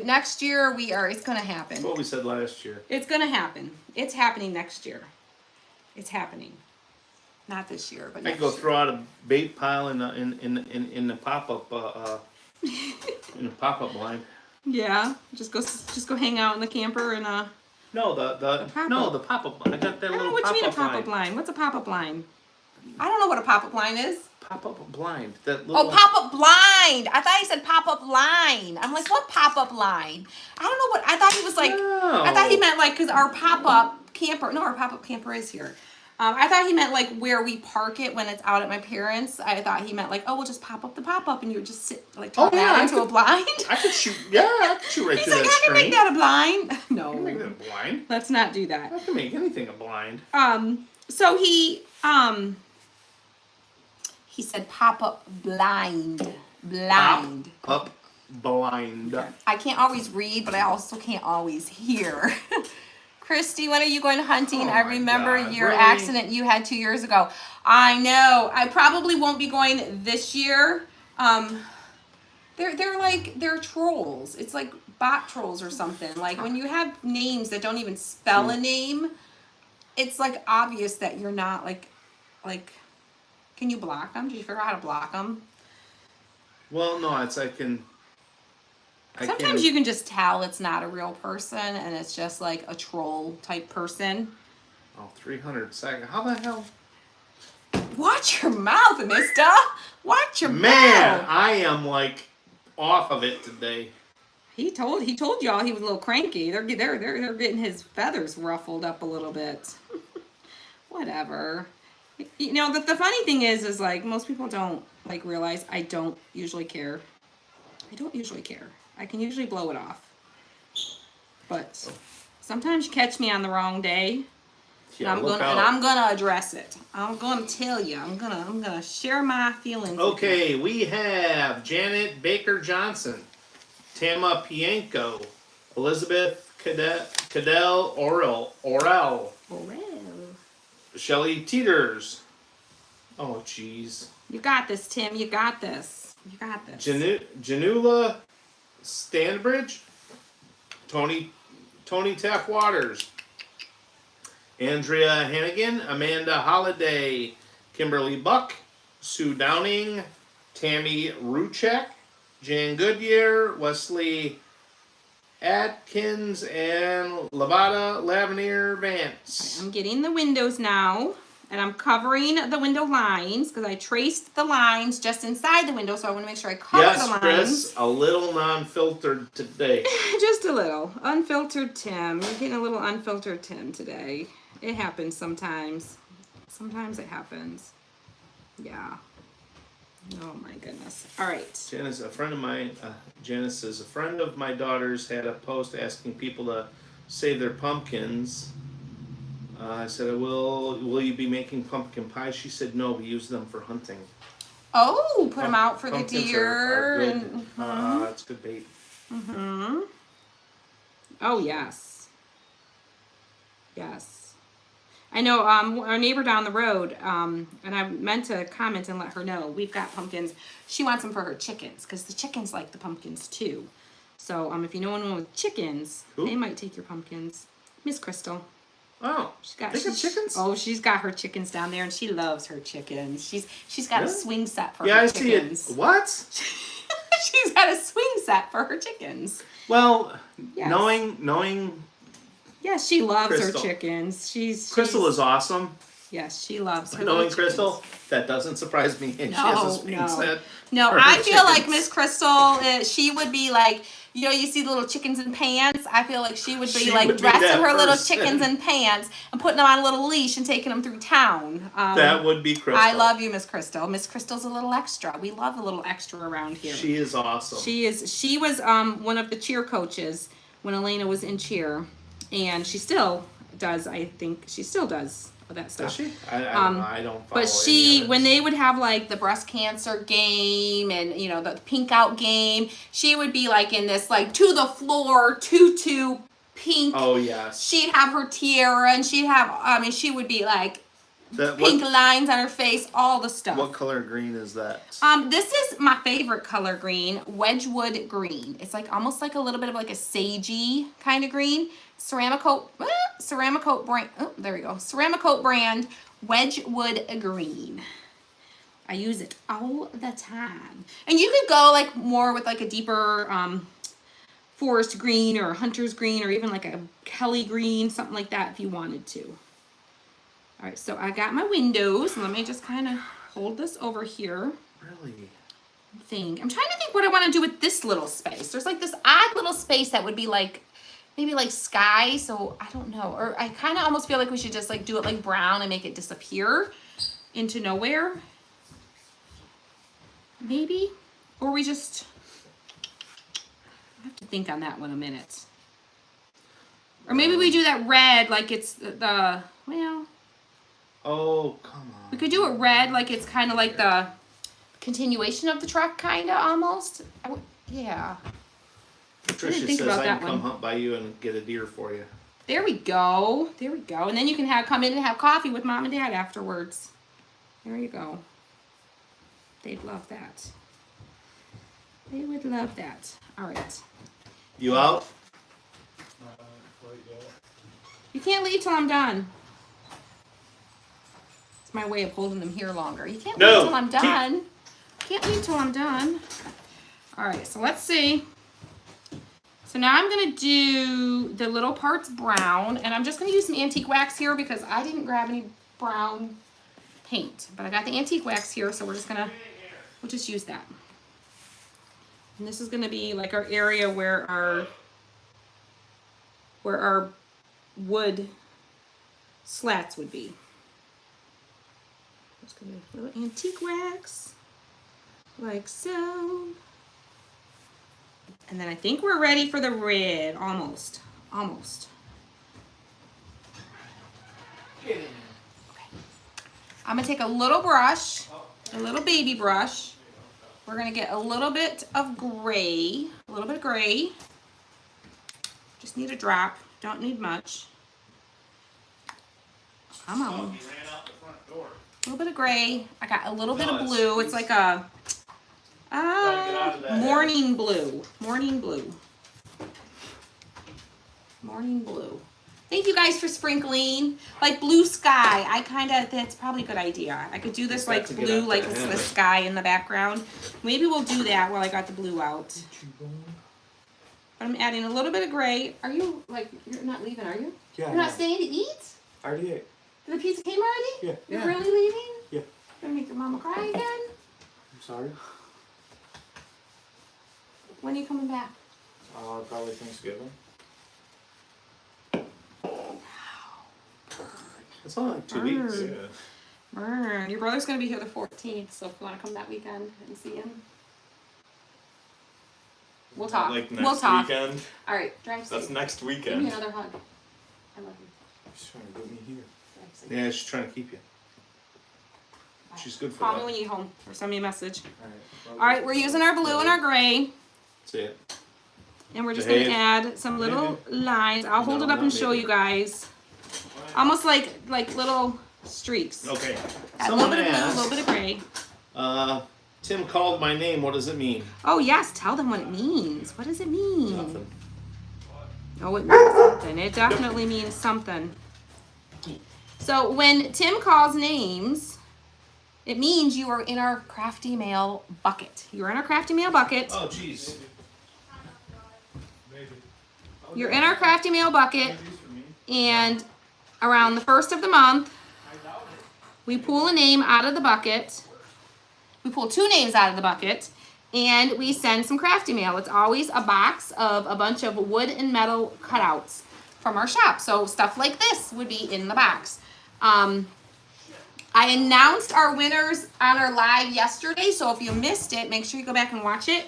next year it's going to happen. That's what we said last year. It's going to happen. It's happening next year. It's happening. Not this year, but next I go year. throw out a bait pile in the pop-up in the pop-up line. Yeah, just go hang out in the camper and No, the pop-up line. I got that I don't know little what you mean a pop-up pop-up line. What's a pop-up line? I don't know what a pop-up line is. Pop-up blind. That little. Oh, pop-up blind. I thought he said pop-up line. I'm like, what pop-up line? I don't know what. I thought he was like. No. I thought he meant like because our pop-up camper. No, our pop-up camper is here. I thought he meant like where we park it when it's out at my parents'. I thought he meant like, oh, we'll just pop up the pop-up and you would just sit like turn that into a blind. I could shoot. Yeah, I could shoot right He's through like, that I screen. can make that a blind. No. I can make that a blind. Let's not do that. I can make anything a blind. So he said pop-up blind. Blind. Pop up blind. I can't always read, but I also can't always hear. Christy, when are you going hunting? Oh I my remember God, your really? accident you had 2 years ago. I know. I probably won't be going this year. They're trolls. It's like bot trolls or something. Like when you have names that don't even spell a name, it's like obvious that you're not like. Can you block them? Did you figure out how to block them? Well, no, it's Sometimes you can just tell it's not a real person and it's just like a troll type person. Oh, 300 seconds. How the hell? Watch your mouth, mister. Watch your Man, mouth. I am like off of it today. He told y'all he was a little cranky. They're getting his feathers ruffled up a little bit. Whatever. You know, the funny thing is like most people don't like realize I don't usually care. I don't usually care. I can usually blow it off. But sometimes you catch me on the wrong day. Yeah, and I'm gonna address it. I'm gonna tell you. I'm gonna share my feelings. Okay, we have Janet Baker Johnson, Tama Pienko, Elizabeth Cadell Orel, Shelley Teeters. Oh, jeez. You got this, Tim. You got this. You got this. Janula Stanbridge, Tony Taff Waters, Andrea Hannigan, Amanda Holliday, Kimberly Buck, Sue Downing, Tammy Ruchek, Jan Goodyear, Wesley Atkins, and Lavada Lavenier Vance. I'm getting the windows now, and I'm covering the window lines because I traced the lines just inside the window, so I want to make sure I cover the lines. Chris, a little non-filtered today. Just a little. Unfiltered Tim. You're getting a little unfiltered Tim today. It happens sometimes. Sometimes it happens. Yeah. Oh my goodness. All right. Janice, a friend of mine, Janice says, a friend of my daughter's had a post asking people to save their pumpkins. I said, will you be making pumpkin pie? She said, no, we use them for hunting. Oh, put them out for the Pumpkins deer. are good. And, That's good bait. Oh, yes. Yes. I know our neighbor down the road, and I meant to comment and let her know, we've got pumpkins. She wants them for her chickens, because the chickens like the pumpkins too. So if you know anyone with chickens, they might take your pumpkins. Miss Crystal. Oh, they got chickens? Oh, she's got her chickens down there, and she loves her chickens. She's got a swing set for her I chickens. see it. What? She's got a swing set for her chickens. Well, Yes. knowing Yes, she loves Crystal. her chickens. Crystal is awesome. Yes, she loves her. Knowing little Crystal, chickens. that doesn't surprise me. And she has a swing set. No, for her I feel like chickens. Miss Crystal, she would be like, you see the little chickens in pants? I feel like she would be She like would be dressing that her little person. chickens in pants and putting them on a little leash and taking them through town. That would be Crystal. I love you, Miss Crystal. Miss Crystal's a little extra. We love a little extra around here. She is awesome. She was one of the cheer coaches when Elena was in cheer, and she still does. I think she still does with that stuff. Does she? I don't know. I don't follow But she, any of when it. they would have like the breast cancer game and you know the pink out game, she would be like in this like to the floor tutu pink. Oh yes. She'd have her tiara and she'd have she would be like pink lines on her face, all the stuff. What color green is that? This is my favorite color green, Wedgwood green. It's like almost like a little bit of like a sagey kind of green. Ceramicoat brand. Oh, there we go. Ceramicoat brand Wedgwood green. I use it all the time. And you could go like more with like a deeper forest green or hunter's green or even like a Kelly green, something like that if you wanted to. All right, so I got my windows. Let me just kind of hold this over here. Really? I'm trying to think what I want to do with this little space. There's like this odd little space that would be like, maybe like sky. So I don't know. Or I kind of almost feel like we should just like do it like brown and make it disappear into nowhere. Maybe. Or we just, I have to think on that one a minute. Or maybe we do that red like it's the well. Oh, come on. We could do it red, like it's kind of like the continuation of the truck, kind of almost. Yeah. Patricia think says about I that can come one. hunt by you and get a deer for you. There we go. There we go. And then you can come in and have coffee with mom and dad afterwards. There you go. They'd love that. They would love that. All right. You out? You can't leave till I'm done. It's my way of holding them here longer. You can't leave till I'm done. Can't leave till I'm done. All right, so let's see. So now I'm gonna do the little parts brown, and I'm just gonna use some antique wax here because I didn't grab any brown paint, but I got the antique wax here, so we'll just use that. And this is gonna be like our area where our wood slats would be. Just gonna do a little antique wax, like so. And then I think we're ready for the red, almost. Okay. I'm gonna take a little brush, a little baby brush. We're gonna get a little bit of gray, Just need a drop, don't need much. Come on. You ran out the front door. A little bit of gray. I got a little bit of blue. It's like a morning blue. Thank you guys for sprinkling. Like blue sky. That's probably a good idea. I could do this like blue, like it's the sky in the background. Maybe we'll do that while I got the blue out. But I'm adding a little bit of gray. Are you, like, you're not leaving, are you? Yeah. You're not staying to eat? I already ate. The pizza came already? Yeah. You're really leaving? Yeah. Gonna make your mama cry again? I'm sorry. When are you coming back? Probably Thanksgiving. It's only like 2 weeks. Burn. Yeah. Burn. Your brother's gonna be here the 14th, so if you wanna come that weekend and see him. We'll talk. Like We'll next talk. weekend. Alright, drive safe. That's next Give me weekend. another hug. I love you. She's trying to get me here. Drive safe. Yeah, she's trying to keep you. She's good for Call me that. when you get home or send me a message. Alright. Alright, we're using our blue and our gray. That's it. And we're just Behave. gonna add some little lines. I'll hold No, it up not and show maybe. you guys. Almost like little streaks. Okay. Add a little Someone bit of blue, a asked, little bit of gray. Tim called my name. What does it mean? Oh yes, tell them what it means. What does it mean? Nothing. Oh, it means something. It definitely means something. So when Tim calls names, it means you are in our crafty mail bucket. You're in our crafty mail bucket. Oh, jeez. You're in our crafty mail bucket, and around the first of the month, we pull a name out of the bucket. We pull 2 names out of the bucket, and we send some crafty mail. It's always a box of a bunch of wood and metal cutouts from our shop. So stuff like this would be in the box. I announced our winners on our live yesterday, so if you missed it, make sure you go back and watch it.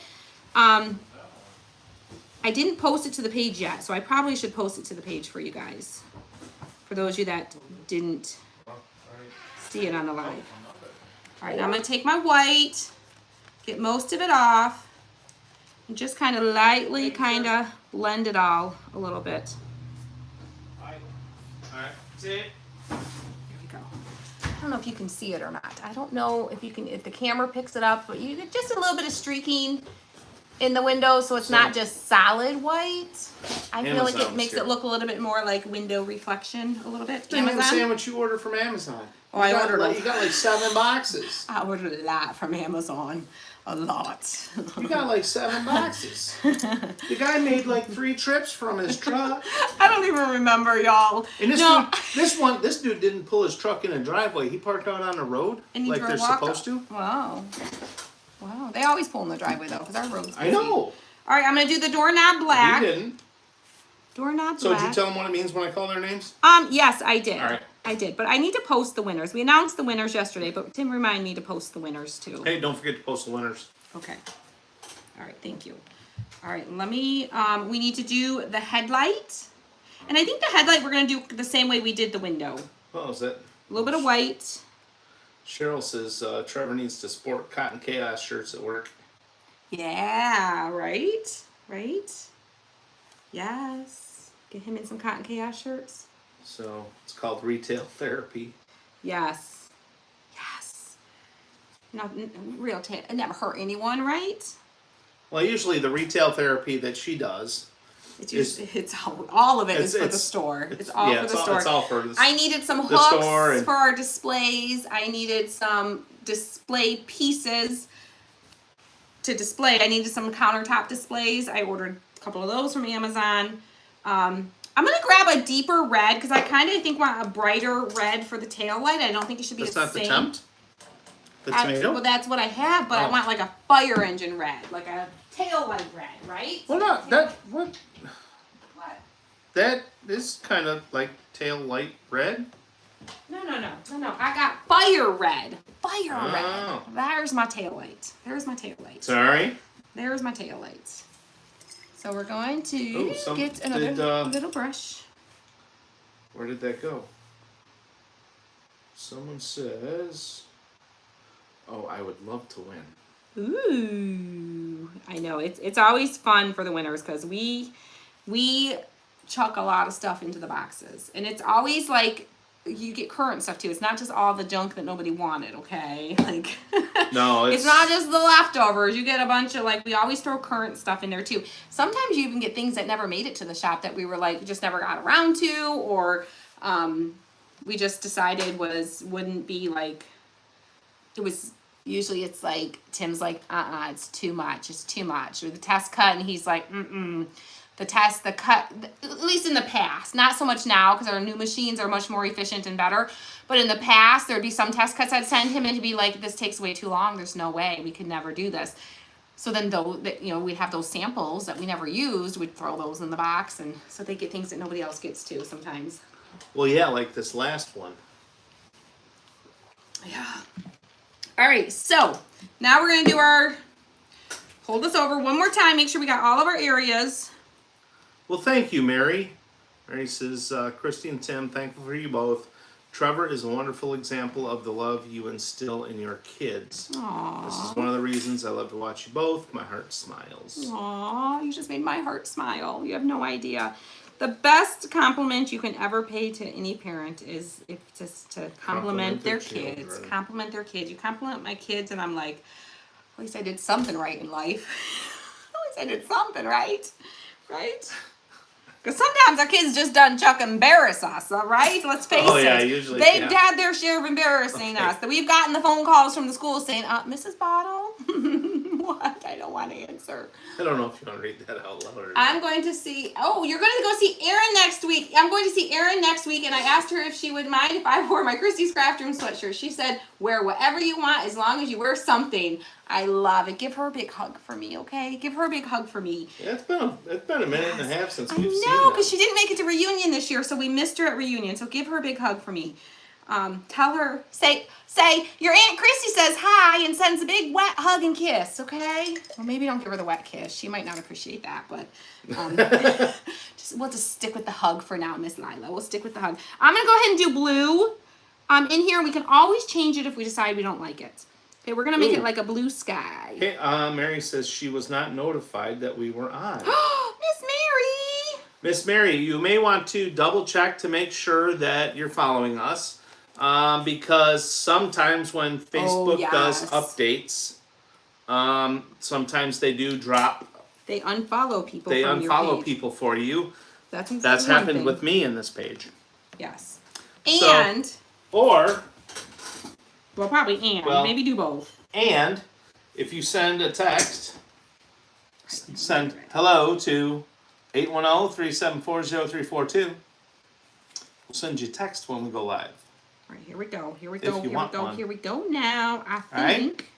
I didn't post it to the page yet, so I probably should post it to the page for you guys. For those of you that didn't see it on the live. All right, now I'm gonna take my white, get most of it off, and just kind of lightly kind of blend it all a little bit. All right, see it? There we go. I don't know if you can see it or not. I don't know if you can, if the camera picks it up, but you get just a little bit of streaking in the window, so it's not just solid white. I feel like it makes it look a little bit more like window reflection a little bit. Amazon sandwich you ordered from Amazon. Oh, I ordered you got like 7 boxes. I ordered a lot from Amazon. A lot. You got like 7 boxes. The guy made like 3 trips from his truck. I don't even remember, y'all. And this dude didn't pull his truck in a driveway. He parked out on the road and like they're supposed to. Wow. Wow. They always pull in the driveway though, because our road's busy. I know. All right, I'm gonna do the doorknob black. You didn't. Doorknob black. So did you tell them what it means when I call their names? Yes, I did. All right. I did, but I need to post the winners. We announced the winners yesterday, but Tim reminded me to post the winners too. Hey, don't forget to post the winners. Okay. All right, thank you. All right, let me, we need to do the headlight. And I think the headlight we're going to do the same way we did the window. Oh, is that? A little bit of white. Cheryl says Trevor needs to sport cotton chaos shirts at work. Yeah, right? Right? Yes. Get him in some cotton chaos shirts. So it's called retail therapy. Yes. Yes. Not real, it never hurt anyone, right? Well, usually the retail therapy that she does. It's all of it is for the store. It's all for the store. It's all for the I needed some hooks for our displays. I needed some display pieces to display. I needed some countertop displays. I ordered a couple of those from Amazon. I'm going to grab a deeper red because I kind of think want a brighter red for the tail light. I don't think it should be the same. That's not the temp? The tomato? Well, that's what I have, but I want like a fire engine red, like a tail light red, right? Well, not that. What? What? That is kind of like tail light red. No. I got fire red. Red. There's my tail light. There's my tail light. Sorry. There's my tail light. So we're going to get another little brush. Where did that go? Someone says, "Oh, I would love to win." Ooh, I know it's always fun for the winners because we chuck a lot of stuff into the boxes, and it's always like you get current stuff too. It's not just all the junk that nobody wanted, okay? Like no, it's not just the leftovers. You get a bunch of like we always throw current stuff in there too. Sometimes you even get things that never made it to the shop that we were like just never got around to, or we just decided wouldn't be like it was. Usually it's like Tim's like it's too much, or the test cut, and he's like the cut, at least in the past, not so much now because our new machines are much more efficient and better, but in the past there'd be some test cuts I'd send him and he'd be like, this takes way too long, there's no way, we could never do this. So then we'd have those samples that we never used, we'd throw those in the box, and so they get things that nobody else gets to sometimes. Well, yeah, like this last one. Yeah. All right, so now we're going to do hold this over one more time, make sure we got all of our areas. Well, thank you, Mary. Mary says, Christy and Tim, thankful for you both. Trevor is a wonderful example of the love you instill in your kids. Aww. This is one of the reasons I love to watch you both. My heart smiles. Aww, you just made my heart smile. You have no idea. The best compliment you can ever pay to any parent is just to compliment their kids. Compliment their kids. You compliment my kids, and I'm like, at least I did something right in life. At least I did something right. Right? Because sometimes our kids just done chuck embarrass us, all right? Let's face it. Oh, yeah, usually. They've had their share of embarrassing us. That we've gotten the phone calls from the school saying, Mrs. Bottle? What? I don't want to answer. I don't know if you want to read that out loud or not. I'm going to see, you're going to go see Erin next week. I'm going to see Erin next week, and I asked her if she would mind if I wore my Christie's Craft Room sweatshirt. She said, wear whatever you want as long as you wear something. I love it. Give her a big hug for me, okay? Give her a big hug for me. Yeah, it's been a minute and a half since we've seen her. I know, because she didn't make it to reunion this year, so we missed her at reunion. So give her a big hug for me. Tell her, say, your Aunt Christy says hi and sends a big wet hug and kiss, okay? Well, maybe don't give her the wet kiss. She might not appreciate that, but we'll just stick with the hug for now, Miss Lila. We'll stick with the hug. I'm going to go ahead and do blue in here. We can always change it if we decide we don't like it. Okay, we're gonna make Ooh. it like a blue sky. Okay, Mary says she was not notified that we were on. Miss Mary! Miss Mary, you may want to double check to make sure that you're following us. Because sometimes when Facebook does yes. updates, sometimes they do drop. They unfollow people They from your unfollow page. people for you. That's That's one happened thing. with me in this page. Yes. So- And, Or, well, probably and. Well- Maybe do both. and if you send a text, send hello to 810-374-0342. We'll send you a text when we go live. All right, here we go. Here we If go. you Here we want go. one. Here we go now. I right. think.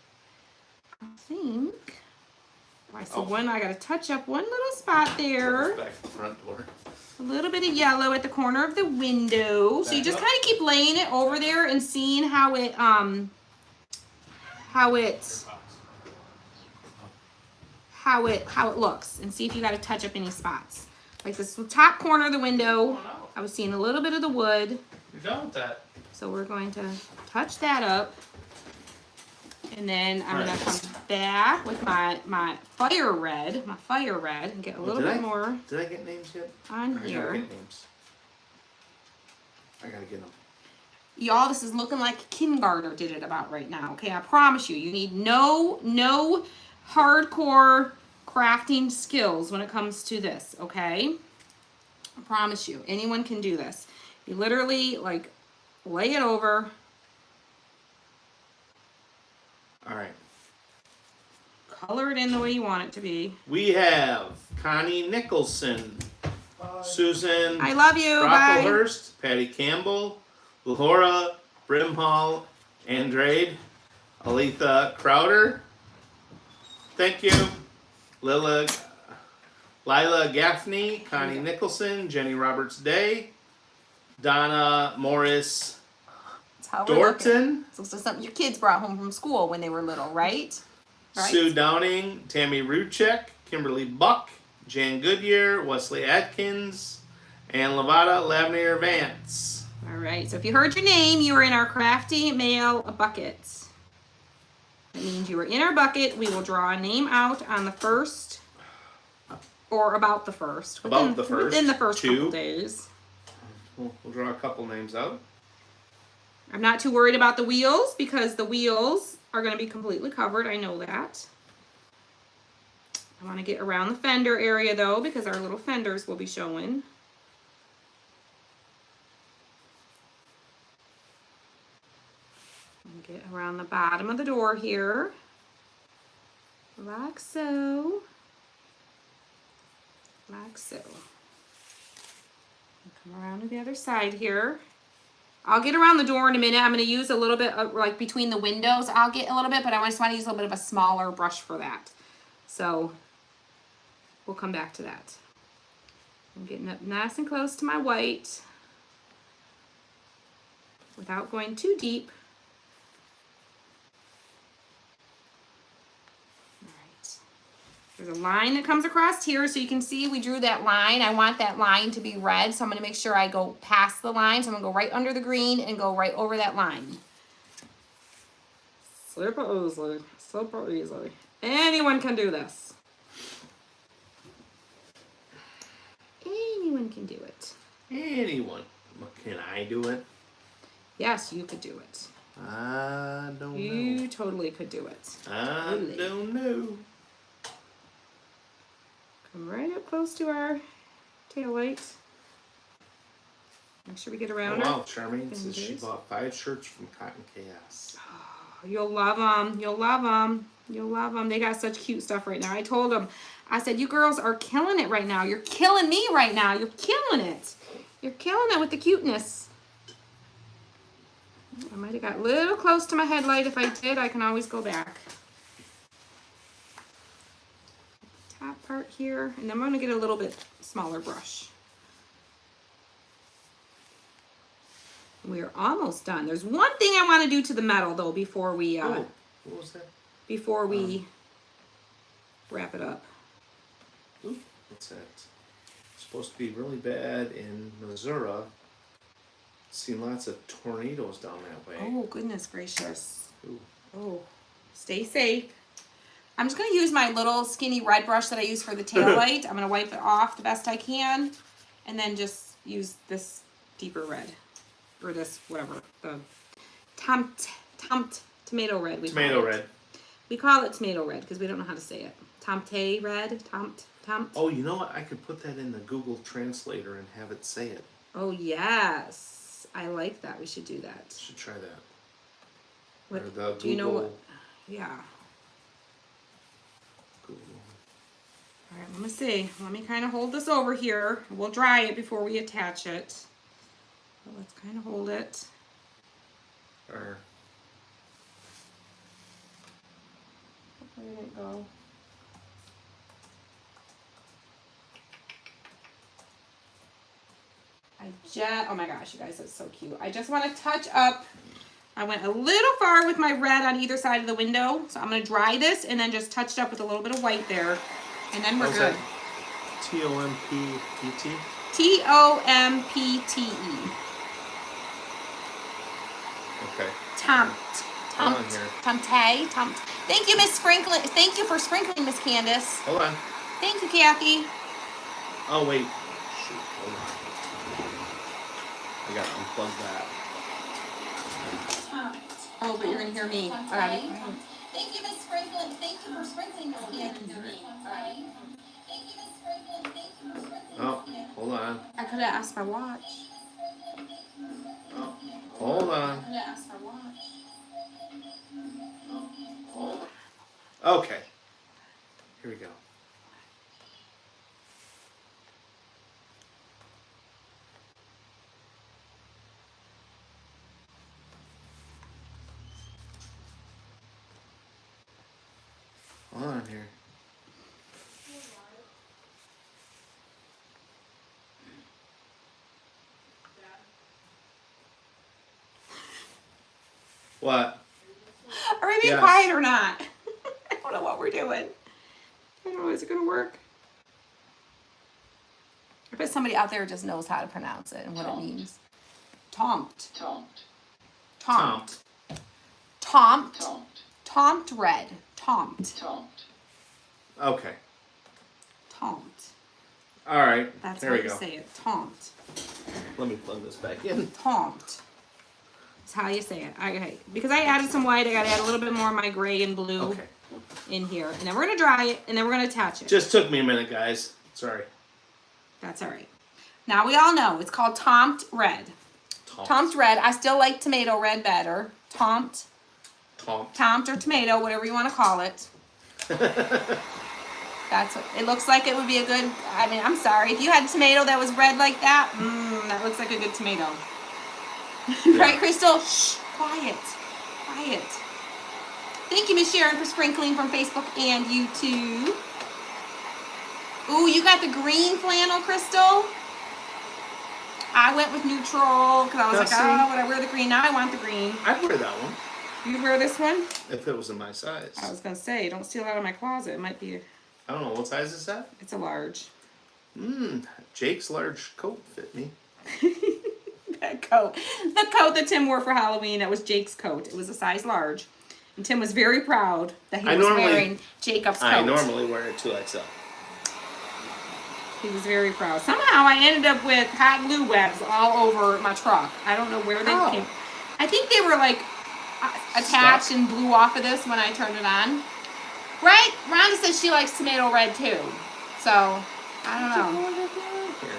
I see Oh. one. I got to touch up one little spot there. Back to the front door. A little bit of yellow at the corner of the window. So you Back just up. kind of keep laying it over there and seeing how it looks, and see if you got to touch up any spots. Like this top corner of the window, I was seeing a little bit of the wood. You're done with that. So we're going to touch that up. And then I'm Right. going to come back with my fire red, and get a little did bit I? more Did I get names yet? on I gotta here. get names. I gotta get them. Y'all, this is looking like kindergartner did it about right now. Okay, I promise you, you need no hardcore crafting skills when it comes to this, okay? I promise you, anyone can do this. You literally, like, lay it over. All right. Color it in the way you want it to be. We have Connie Nicholson, Susan I love you. Bye. Brocklehurst, Patty Campbell, Lahora Brimhall, Andrade, Aletha Crowder. Thank you. Lila Gaffney, Connie Nicholson, Jenny Roberts Day, Donna Morris That's how we're looking. Dorton, So this is something your kids brought home from school when they were little, right? Right? Sue Downing, Tammy Ruchek, Kimberly Buck, Jan Goodyear, Wesley Atkins, and Lavada Lavnier Vance. All right. So if you heard your name, you were in our crafty mail bucket. That means you were in our bucket. We will draw a name out on the first, or about the first. Within the first two. couple days. We'll draw a couple names out. I'm not too worried about the wheels because the wheels are going to be completely covered. I know that. I want to get around the fender area though because our little fenders will be showing. And get around the bottom of the door here. Like so. Like so. Come around to the other side here. I'll get around the door in a minute. I'm going to use a little bit of, like between the windows, I'll get a little bit, but I just want to use a little bit of a smaller brush for that. So we'll come back to that. I'm getting up nice and close to my white without going too deep. All right. There's a line that comes across here, so you can see we drew that line. I want that line to be red, so I'm going to make sure I go past the line. So I'm going to go right under the green and go right over that line. Super easily. Super easily. Anyone can do this. Anyone can do it. Anyone. Can I do it? Yes, you could do it. I don't know. You totally could do it. I Totally. don't know. Come right up close to our tail light. Make sure we get Oh, around her. wow, Charmaine says she Fingers. bought 5 shirts from Cotton Chaos. You'll love them. You'll love them. You'll love them. They got such cute stuff right now. I told them, I said, you girls are killing it right now. You're killing me right now. You're killing it. You're killing it with the cuteness. I might have got a little close to my headlight. If I did, I can always go back. Top part here. And then I'm going to get a little bit smaller brush. We're almost done. There's one thing I want to do to the metal though before we Oh, what was that? Wrap it up. Ooh, what's that? It's supposed to be really bad in Missouri. Seen lots of tornadoes down that way. Oh, goodness gracious. Ooh. Oh, stay safe. I'm just going to use my little skinny red brush that I use for the tail light. I'm going to wipe it off the best I can. And then just use this deeper red. Or this, whatever. The tomato red. Tomato red. We call it tomato red because we don't know how to say it. Tomte red. Tomt. Oh, you know what? I could put that in the Google Translator and have it say it. Oh, yes. I like that. We should do that. Should try that. What, Or the do you know what? Google- Yeah. Google. All right, let me see. Let me kind of hold this over here. We'll dry it before we attach it. But let's kind of hold it. Or Where did it go? Oh my gosh, you guys, that's so cute. I just want to touch up. I went a little far with my red on either side of the window. So I'm going to dry this and then just touch it up with a little bit of white there. And then we're good. T-O-M-P-P-T? Tompte. Okay. Tomte. Thank you, Miss Sprinkling. Thank you for sprinkling, Miss Candace. Hold on. Thank you, Kathy. Oh, wait. Shoot, hold on. I gotta unplug that. Oh, but you're going to hear me. Thank you, Miss Sprinkling. Thank you for sprinkling, Miss Candace. Oh, hold on. I could have asked my watch. Oh, hold on. Could have asked my watch. Okay. Here we go. Hold on here. What? Are we being Yes. quiet or not? I don't know what we're doing. I don't know. Is it going to work? I bet somebody out there just knows how to pronounce it and what it means. Tomt. Tomt. Tomt red. Tomt. Okay. Tomt. All right. That's there how we you go. say it. Tomt. Let me plug this back in. Tomt. That's how you say it. Okay. Because I added some white, I got to add a little bit more of my gray and blue Okay. in here. And then we're going to dry it, and then we're going to attach it. Just took me a minute, guys. Sorry. That's all right. Now we all know it's called Tomt red. Tomt red. I still like tomato red better. Tomt or tomato, whatever you want to call it. That's what it looks like. It would be a good. I mean, I'm sorry if you had a tomato that was red like that. That looks like a good tomato. Right, Crystal? Shh. Quiet. Thank you, Miss Sharon, for sprinkling from Facebook and YouTube. Ooh, you got the green flannel, Crystal? I went with neutral because I was Now, like, see? oh, would I wear the green? Now I want the green. I'd wear that one You'd wear this one? if it was in my size. I was going to say, don't steal it out of my closet. It might be, I don't know. What size is that? it's a large. Jake's large coat fit me. That coat. The coat that Tim wore for Halloween, that was Jake's coat. It was a size large. And Tim was very proud that he was wearing Jacob's coat. I normally wear a 2XL. He was very proud. Somehow I ended up with hot glue webs all over my truck. I don't know where they Oh. came. I think they were like attached and blew off of this when I turned it on. Right? Rhonda says she likes tomato red too. So, I don't know.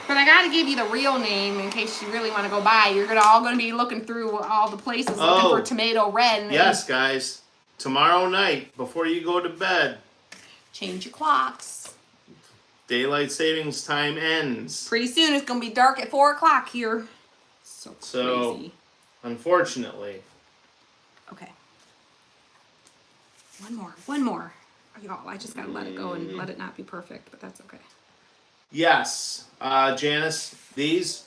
But I gotta give you the real name in case you really want to go by. You're all gonna be looking through all the places looking for tomato red. And Yes, guys. Tomorrow night, before you go to bed, change your clocks. daylight savings time ends. Pretty soon it's gonna be dark at 4 o'clock here. So crazy. Unfortunately. Okay. One more. Y'all, I just gotta let it go and let it not be perfect, but that's okay. Yes, Janice, these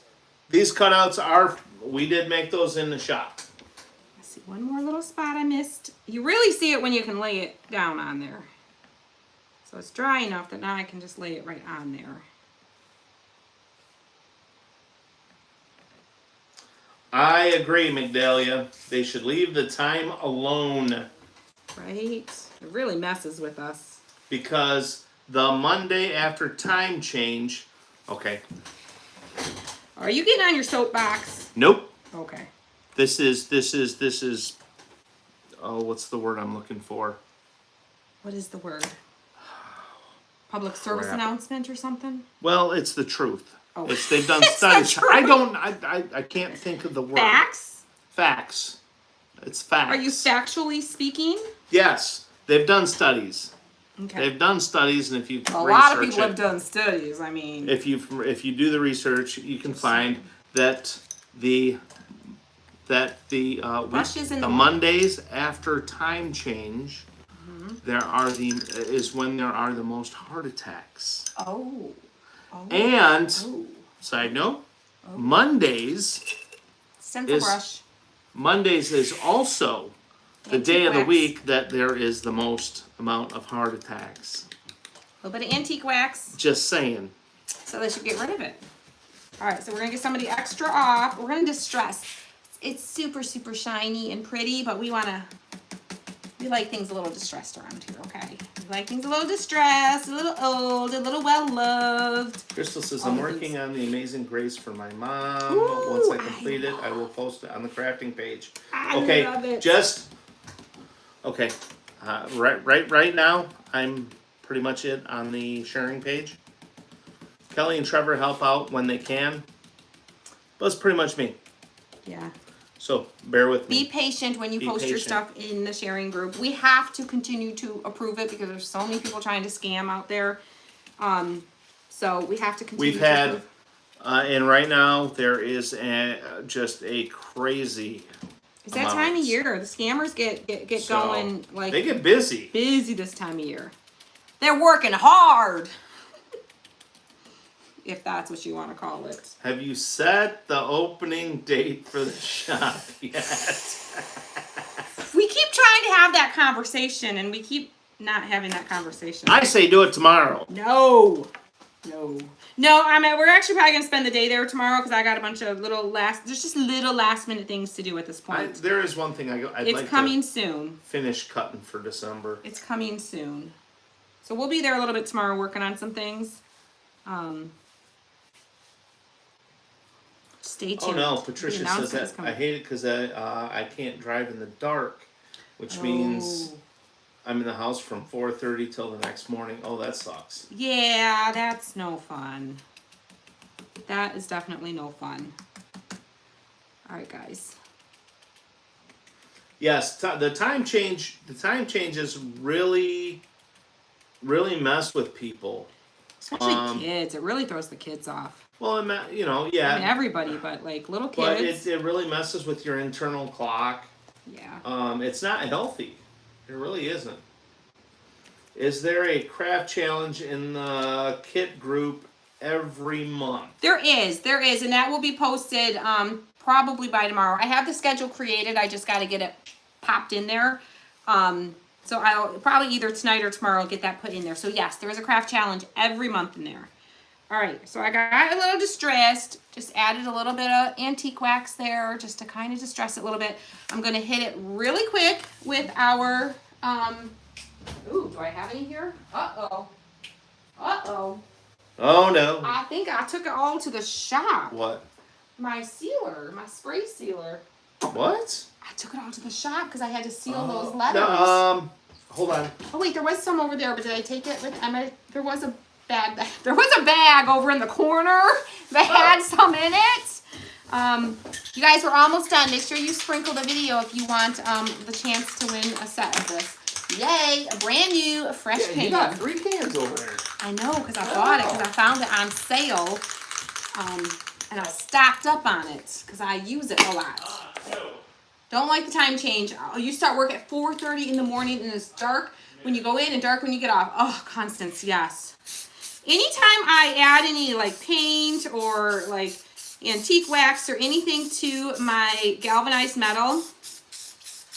cutouts we did make those in the shop. I see one more little spot I missed. You really see it when you can lay it down on there. So it's dry enough that now I can just lay it right on there. I agree, Migdalia. They should leave the time alone Right? It really messes with us. because the Monday after time change. Okay. Are you getting on your soapbox? Nope. Okay. This is. Oh, what's the word I'm looking for? What is the word? Public service Crap. announcement or something? Well, it's the truth. Oh. They've done It's the studies. truth. I can't think of the word. Facts? Facts. It's facts. Are you factually speaking? Yes, they've done studies. Okay. They've done studies, and if you A lot of research people it, have done studies. I mean, if you do the research, you can find that the Rushes in the the- Mondays after time change, is when there are the most heart attacks. oh. And Oh. side note, Mondays Stencil is- brush. Mondays is also the Antique day of the wax. week that there is the most amount of heart attacks. A little bit of antique wax. Just saying. So they should get rid of it. All right, so we're gonna get somebody extra off. We're gonna distress. It's super, super shiny and pretty, but we like things a little distressed around here, okay? We like things a little distressed, a little old, a little well-loved. Crystal says, All I'm the working things. on the Amazing Grace for my mom. Ooh, Once I I complete it, I will post it on the crafting page. I Okay, love it. okay. Right now, I'm pretty much it on the sharing page. Kelly and Trevor help out when they can. But it's pretty much me. Yeah. So bear with Be me. patient when you Be post your patient. stuff in the sharing group. We have to continue to approve it because there's so many people trying to scam out there. So we have to continue We've to had, approve. and right now there is just a crazy. It's that time of amounts. year. The scammers get So, going like they get busy. busy this time of year. They're working hard. If that's what you want to call it. Have you set the opening date for the shop yet? We keep trying to have that conversation and we keep not having that conversation. I say do it tomorrow. No. I mean, we're actually probably gonna spend the day there tomorrow because I got a bunch of there's just little last minute things to do at this point. There is one thing I'd It's like coming to soon. finish cutting for December. It's coming soon. So we'll be there a little bit tomorrow working on some things. Stay tuned. Oh no, The Patricia says announcement is that coming. I hate it because I can't drive in the dark, which means Oh. I'm in the house from 4:30 till the next morning. Oh, that sucks. Yeah, that's no fun. That is definitely no fun. All right, guys. Yes, the time changes really mess with people. Especially kids. It really throws the kids off. Well, yeah. I mean, everybody, but like little But kids. it really messes with your internal clock. Yeah. It's not healthy. It really isn't. Is there a craft challenge in the kit group every month? There is, and that will be posted probably by tomorrow. I have the schedule created. I just got to get it popped in there. So I'll probably either tonight or tomorrow get that put in there. So yes, there is a craft challenge every month in there. All right, so I got a little distressed. Just added a little bit of antique wax there just to kind of distress it a little bit. I'm going to hit it really quick with our, ooh, do I have any here? Uh-oh. Oh no. I think I took it all to the shop. What? My sealer, my spray sealer. What? I took it all to the shop because I had to seal Oh, those letters. No, hold on. Oh wait, there was some over there, but did I take it with? There was a bag. There was a bag over in the corner that had some in it. You guys, we're almost done. Make sure you sprinkle the video if you want the chance to win a set of this. Yay! A brand new, fresh Yeah, can. you got 3 cans over there. I know, because I bought it because I found it on sale, and I stocked up on it because I use it a lot. Don't like the time change. You start work at 4:30 in the morning and it's dark when you go in and dark when you get off. Oh, Constance, yes. Anytime I add any like paint or like antique wax or anything to my galvanized metal,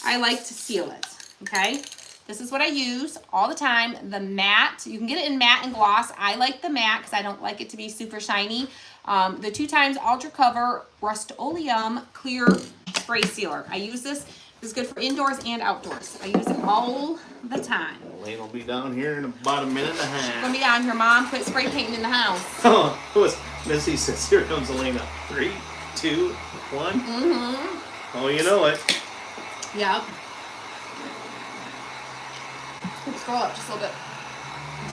I like to seal it, okay? This is what I use all the time, the matte. You can get it in matte and gloss. I like the matte because I don't like it to be super shiny. The 2x Ultra Cover Rust-Oleum Clear Spray Sealer. I use this. This is good for indoors and outdoors. I use it all the time. Elaine will be down here in about a minute and a half. Gonna be down here, Mom. Quit spray painting in the house. Oh, it was Missy says, here comes Elena. 3, 2, 1. Mm-hmm. Oh, you know it. Yep. Let's scroll up just a little bit.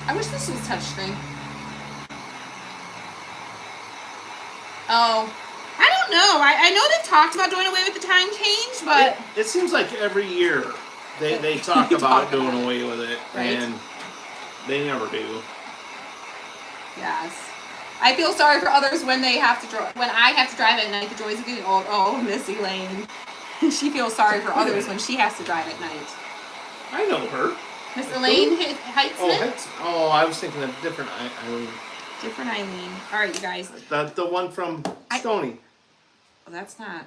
I wish this was touchscreen. Oh, I don't know. I know they've talked about doing away with the time change, but It seems like every year they talk about doing away with it, Right. and they never do. yes. I feel sorry for others when they have to when I have to drive at night. The joys of getting old. Oh, Missy Lane. She feels sorry for others when she has to drive at night. I know her. Miss Elaine Heitzman? I was thinking of different Eileen. Different Eileen. All right, you guys. The one from Stony. Oh, that's not.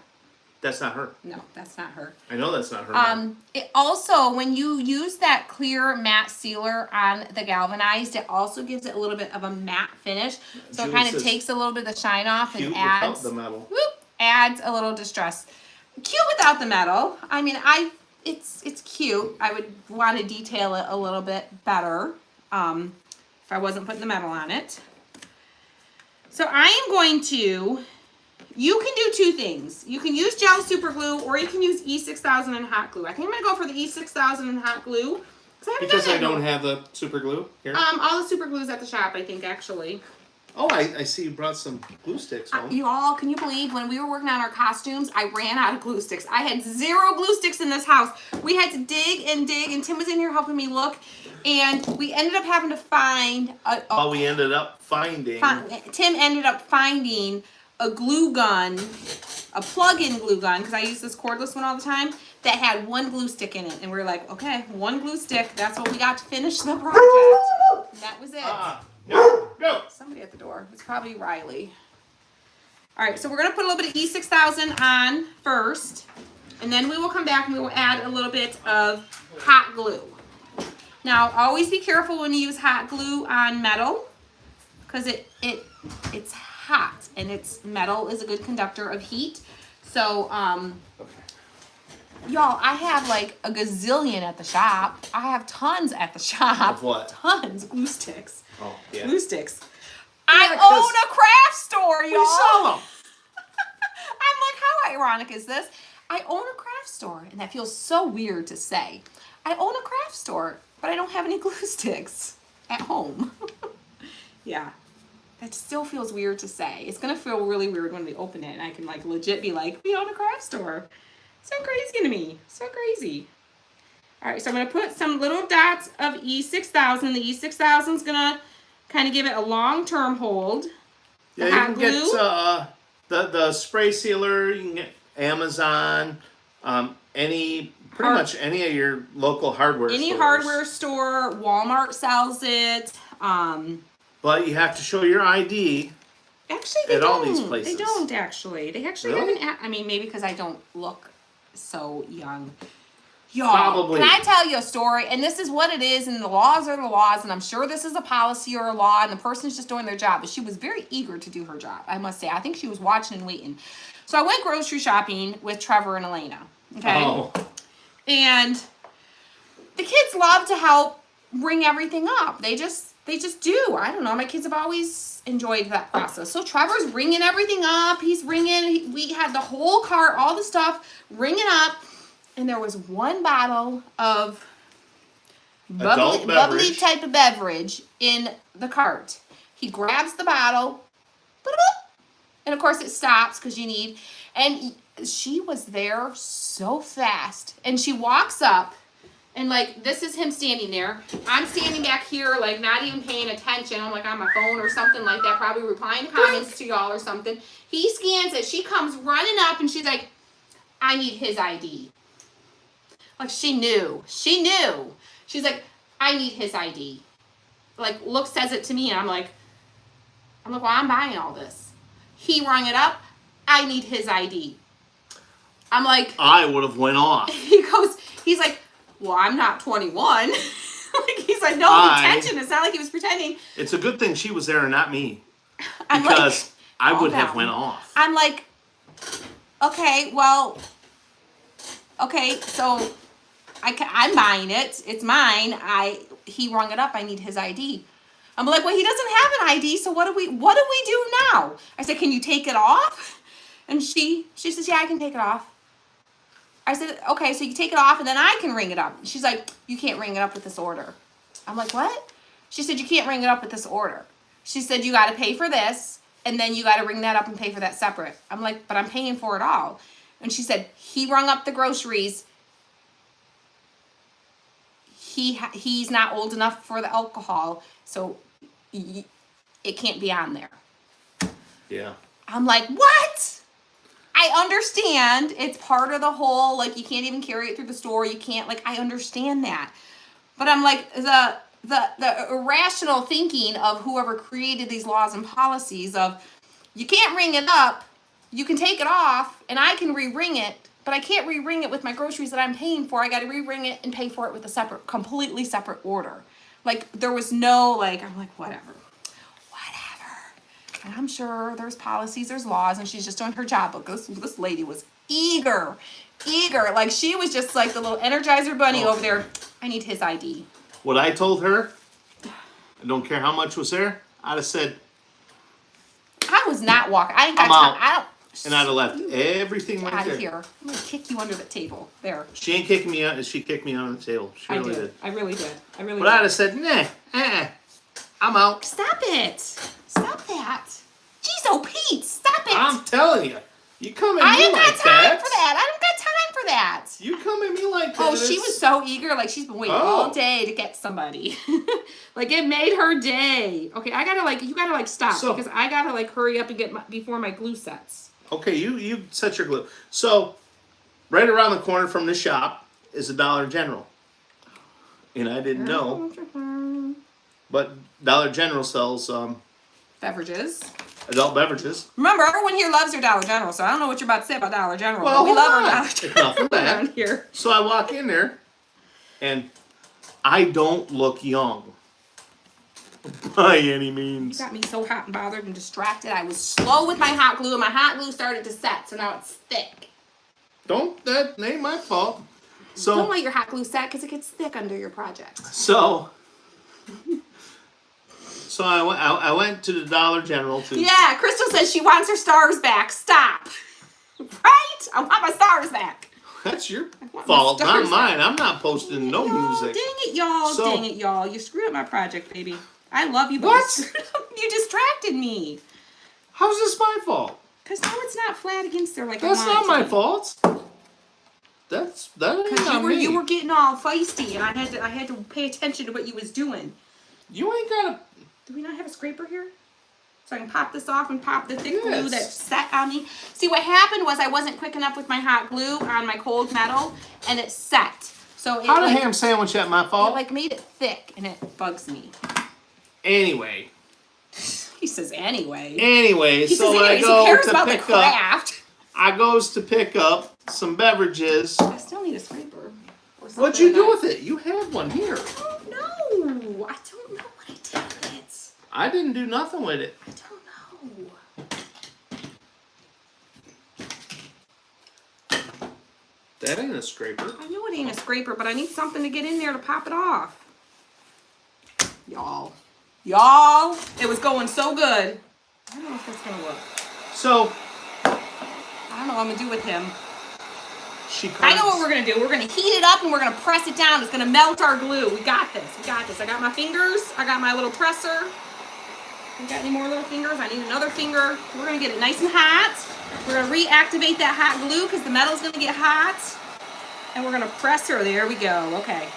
That's not her. No, that's not her. I know that's not her. It also, when you use that clear matte sealer on the galvanized, it also gives it a little bit of a matte finish. So it Julie kind of says takes a little bit of the shine off and Cute without adds the metal. adds a little distress. Cute without the metal. I mean, it's cute. I would want to detail it a little bit better if I wasn't putting the metal on it. So I am going to, you can do two things. You can use gel super glue or you can use E6000 and hot glue. I think I'm going to go for the E6000 and hot glue. Because I don't have the super glue here. All the super glue's at the shop, I think, actually. Oh, I see you brought some glue sticks home. You all, can you believe when we were working on our costumes, I ran out of glue sticks. I had 0 glue sticks in this house. We had to dig, and Tim was in here helping me look, and we ended up having to find we ended up finding. Tim ended up finding a glue gun, a plug-in glue gun, because I use this cordless one all the time, that had 1 glue stick in it. And we were like, okay, 1 glue stick, that's what we got to finish the project. And that was it. Go. Somebody at the door. It's probably Riley. All right, so we're going to put a little bit of E6000 on first, and then we will come back and we will add a little bit of hot glue. Now, always be careful when you use hot glue on metal, because it's hot, and metal is a good conductor of heat. So, y'all, I have like a gazillion at the shop. I have tons at the shop. Of what? Tons. Glue sticks. Oh, yeah. Glue sticks. Yeah, I own a craft store, y'all. We sell them. I'm like, how ironic is this? I own a craft store, and that feels so weird to say. I own a craft store, but I don't have any glue sticks at home. Yeah, that still feels weird to say. It's gonna feel really weird when we open it, and I can like legit be like, we own a craft store. So crazy to me, so crazy. All right, so I'm gonna put some little dots of E6000. The E6000 is gonna kind of give it a long-term hold. Yeah, you can get the spray sealer. You can get Amazon, pretty much any of your local hardware stores. Any hardware store, Walmart sells it. But you have to show your ID. Actually, they at don't. all these places. They don't actually. They actually Really? haven't. I mean, maybe because I don't look so young. Y'all, Probably. can I tell you a story? And this is what it is, and the laws are the laws, and I'm sure this is a policy or a law, and the person's just doing their job. But she was very eager to do her job, I must say. I think she was watching and waiting. So I went grocery shopping with Trevor and Elena. Okay. Oh. And the kids love to help bring everything up. They just do. I don't know. My kids have always enjoyed that process. So Trevor's ringing everything up. He's ringing. We had the whole cart, all the stuff, ringing up. And there was 1 bottle of bubbly type of beverage in the cart. He grabs the bottle. And of course it stops because you need. And she was there so fast. And she walks up. And like, this is him standing there. I'm standing back here, like not even paying attention. I'm like on my phone or something like that, probably replying to comments to y'all or something. He scans it. She comes running up and she's like, I need his ID. Like she knew. She knew. She's like, I need his ID. Like, says it to me, and I'm like, well, I'm buying all this. He rung it up. I need his ID. I'm like, I would have went off. He's like, well, I'm not 21. Like, he's like, no, attention. It's not like he was pretending. It's a good thing she was there and not me. I'm because I Calm would have down. went off. I'm like, okay, well, okay, so I'm buying it. It's mine. He rung it up. I need his ID. I'm like, well, he doesn't have an ID, so what do we do now? I said, can you take it off? And she says, yeah, I can take it off. I said, okay, so you take it off and then I can ring it up. She's like, you can't ring it up with this order. I'm like, what? She said, you can't ring it up with this order. She said, you got to pay for this and then you got to ring that up and pay for that separate. I'm like, but I'm paying for it all. And she said, he rung up the groceries. He's not old enough for the alcohol, so it can't be on there. Yeah. I'm like, what? I understand it's part of the whole, like, you can't even carry it through the store. You can't, like, I understand that. But I'm like, the irrational thinking of whoever created these laws and policies of, you can't ring it up, you can take it off, and I can re-ring it, but I can't re-ring it with my groceries that I'm paying for. I got to re-ring it and pay for it with a completely separate order. Like, there was no, like, I'm like, whatever. And I'm sure there's policies, there's laws, and she's just doing her job. But this lady was eager. Like, she was just like the little Energizer bunny over there. I need his ID. What I told her, I don't care how much was there, I'd have said, I was not walking. I ain't got I'm time. out. I don't. and I'd have left everything Get right out there. of here. I'm going to kick you under the table. There. She ain't kicking me out. She kicked me under the table. She really did. I really did. But I'd have said, nah, I'm out. Stop it. Stop that. Jeez, oh, Pete, stop it. I'm telling you. You come at I me ain't like got time that. for that. I don't got time for that. You come at me like that. Oh, she was so eager. Like, she's been waiting all day to get somebody. Like, it made her day. Okay, I gotta, like, you gotta, like, stop. So- because I gotta, like, hurry up and get before my glue sets. Okay, you set your glue. So, right around the corner from the shop is a Dollar General. And I didn't know, but Dollar General sells Beverages. adult beverages. Remember, everyone here loves their Dollar General, so I don't know what you're about to say about Dollar General. Well, but we hold love our on. Dollar It's General nothing bad. around here. So I walk in there, and I don't look young by any means. Got me so hot and bothered and distracted. I was slow with my hot glue, and my hot glue started to set, so now it's thick. That ain't my fault. Don't So, let your hot glue set because it gets thick under your project. so I went to the Dollar General to. Yeah, Crystal says she wants her stars back. Stop. Right? I want my stars back. That's your want my fault, not stars mine. I'm not posting no Y'all, music. Dang it, y'all. So- Dang it, y'all. You screwed up my project, baby. I love you, but What? you screwed up. You distracted me. How's this my fault? Because now it's not flat against there like That's I want not it my to be. fault. That ain't Because on me. you were getting all feisty, and I had to pay attention to what you was doing. You ain't gotta. Do we not have a scraper here? So I can pop this off and pop the thick glue Yes. that's set on me. See, what happened was I wasn't quick enough with my hot glue on my cold metal, and it set. So it How the like, ham sandwich at my it fault? like made it thick, and it bugs me. Anyway, He says anyway. He says I anyways, who go cares to about the pick up. craft? I goes to pick up some beverages. I still need a scraper. Or something. What'd you do with it? You had one here. I don't know. I don't know what I did with it. I didn't do nothing with it. I don't know. That ain't a scraper. I know it ain't a scraper, but I need something to get in there to pop it off. Y'all, it was going so good. I don't know if that's gonna work. So I don't know what I'm gonna do with him. she. I know what we're gonna do. We're gonna heat it up and we're gonna press it down. It's gonna melt our glue. We got this. I got my fingers. I got my little presser. You got any more little fingers? I need another finger. We're gonna get it nice and hot. We're gonna reactivate that hot glue because the metal's gonna get hot. And we're gonna press her. There we go. Okay.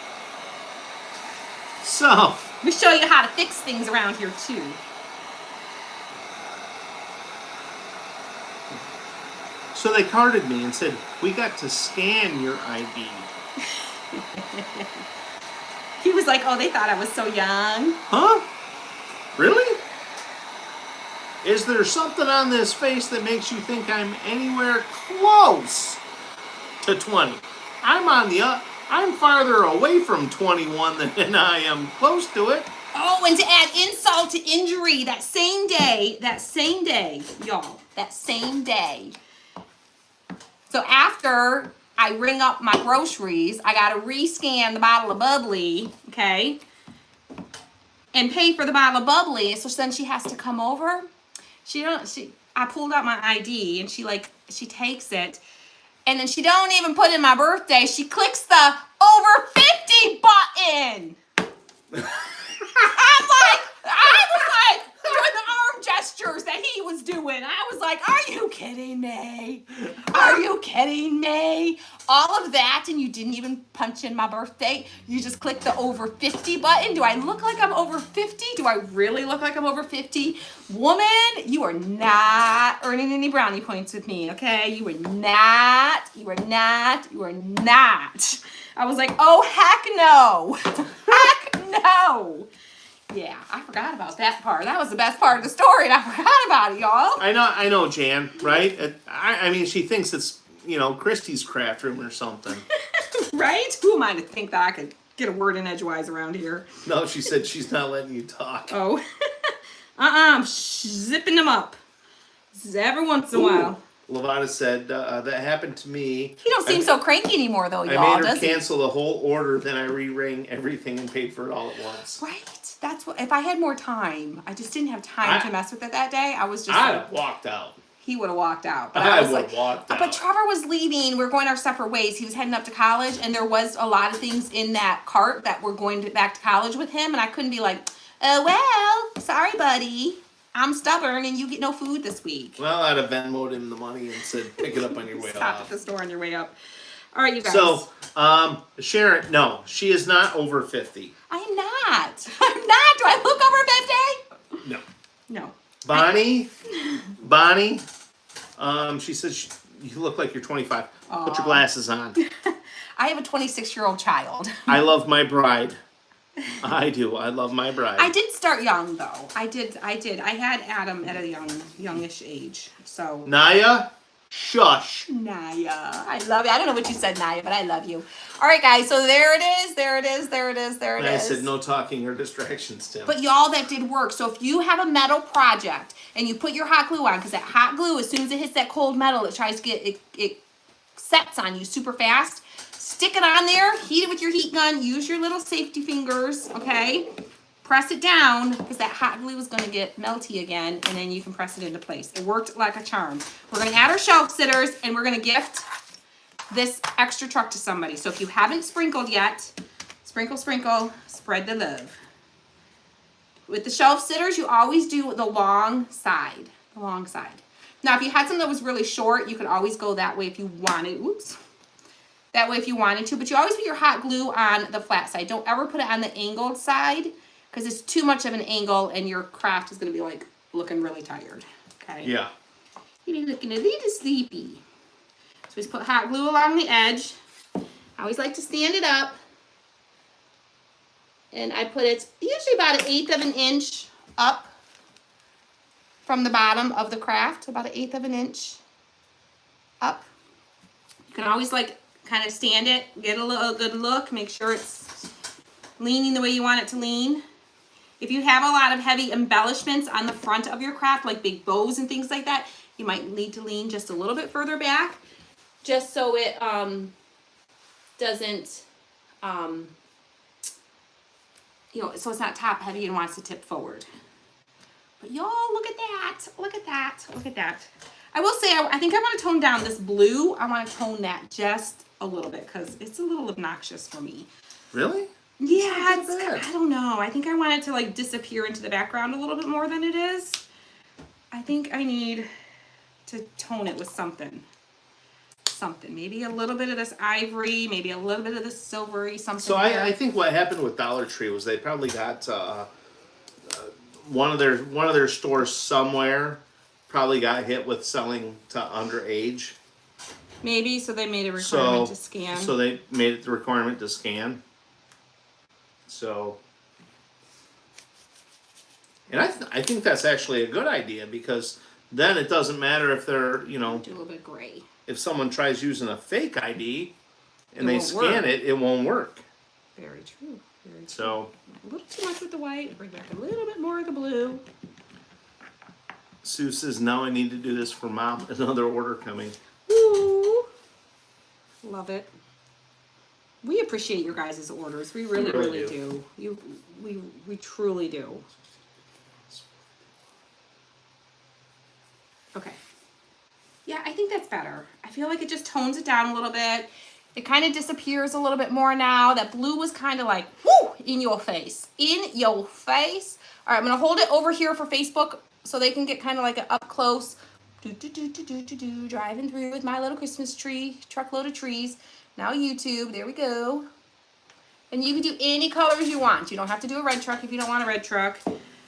So We show you how to fix things around here too. they carded me and said, "We got to scan your ID." He was like, oh, they thought I was so young. Huh? Really? Is there something on this face that makes you think I'm anywhere close to 20? I'm farther away from 21 than I am close to it. Oh, and to add insult to injury, that same day, y'all, that same day. So after I ring up my groceries, I gotta rescan the bottle of bubbly, okay, and pay for the bottle of bubbly. So then she has to come over. I pulled out my ID and she takes it, and then she don't even put in my birthday. She clicks the over 50 button. I was like doing the arm gestures that he was doing. I was like, are you kidding me? Are you kidding me? All of that, and you didn't even punch in my birthday. You just clicked the over 50 button. Do I look like I'm over 50? Do I really look like I'm over 50? Woman, you are not earning any brownie points with me, okay? You are not. I was like, oh, heck no. Heck no. Yeah, I forgot about that part. That was the best part of the story, and I forgot about it, y'all. I know, Jan, right? I mean, she thinks it's, Christy's craft room or something. Right? Who am I to think that I could get a word in edgewise around here? No, she said she's not letting you talk. Oh. I'm zipping them up. Every once in a while. Lavada said, that happened to me. He don't seem so cranky anymore, though, y'all, I made her does he? cancel the whole order, then I re-rang everything and paid for it all at once. Right? That's what, if I had more time, I just didn't have time to mess with it that day. I was just I'd have walked out. He would have walked out. But I was would have walked out. But Trevor was leaving. We were going our separate ways. He was heading up to college, and there was a lot of things in that cart that were going back to college with him, and I couldn't be like, oh, well, sorry, buddy. I'm stubborn, and you get no food this week. Well, I'd have Venmoed him the money and said, pick it up on your way Stop off. at the store on your way up. All right, you guys. So, Sharon, no, she is not over 50. I am not. I'm not. Do I look over 50? No. No. Bonnie, she says you look like you're 25. Put your glasses on. I have a 26-year-old child. I love my bride. I do. I love my bride. I did start young, though. I did. I had Adam at a youngish age. So. Naya, shush. Naya, I love you. I don't know what you said, Naya, but I love you. All right, guys. So there it is. I said no talking or distractions, Tim. But y'all, that did work. So if you have a metal project and you put your hot glue on, because that hot glue, as soon as it hits that cold metal, it tries to get it sets on you super fast. Stick it on there, heat it with your heat gun, use your little safety fingers, okay? Press it down, because that hot glue is going to get melty again, and then you can press it into place. It worked like a charm. We're going to add our shelf sitters, and we're going to gift this extra truck to somebody. So if you haven't sprinkled yet, sprinkle, spread the love. With the shelf sitters, you always do the long side. Now, if you had something that was really short, you could always go that way if you wanted. Oops. That way if you wanted to, but you always put your hot glue on the flat side. Don't ever put it on the angled side, because it's too much of an angle and your craft is going to be like looking really tired. Okay? Yeah. You're looking a little sleepy. So just put hot glue along the edge. I always like to stand it up. And I put it usually about 1/8 of an inch up from the bottom of the craft. About 1/8 of an inch up. You can always kind of stand it, get a good look, make sure it's leaning the way you want it to lean. If you have a lot of heavy embellishments on the front of your craft, like big bows and things like that, you might need to lean just a little bit further back, just so it doesn't, so it's not top heavy and wants to tip forward. But y'all, look at that. I will say, I think I want to tone down this blue. I want to tone that just a little bit, because it's a little obnoxious for me. Really? Yeah, bad. I don't know. I think I want it to disappear into the background a little bit more than it is. I think I need to tone it with something. Maybe a little bit of this ivory, maybe a little bit of this silvery something. So I think what happened with Dollar Tree was they probably got one of their stores somewhere probably got hit with selling to underage. Maybe, so they made a requirement to scan. So they made it the requirement to scan. So, and I think that's actually a good idea, because then it doesn't matter if they're, Do a little bit gray. if someone tries using a fake ID and It they won't scan work. it won't work. Very true. Very So A little too much with the white. Bring back a little bit more of the blue. Sue says now I need to do this for Mom. Another order coming. Ooh. Love it. We appreciate your guys' orders. We really, really really do. We truly do. Okay. Yeah, I think that's better. I feel like it just tones it down a little bit. It kind of disappears a little bit more now. That blue was kind of like, whoo, in your face. In your face. All right, I'm going to hold it over here for Facebook so they can get kind of like an up close. Driving through with my little Christmas tree, truckload of trees. Now YouTube, there we go. And you can do any colors you want. You don't have to do a red truck if you don't want a red truck.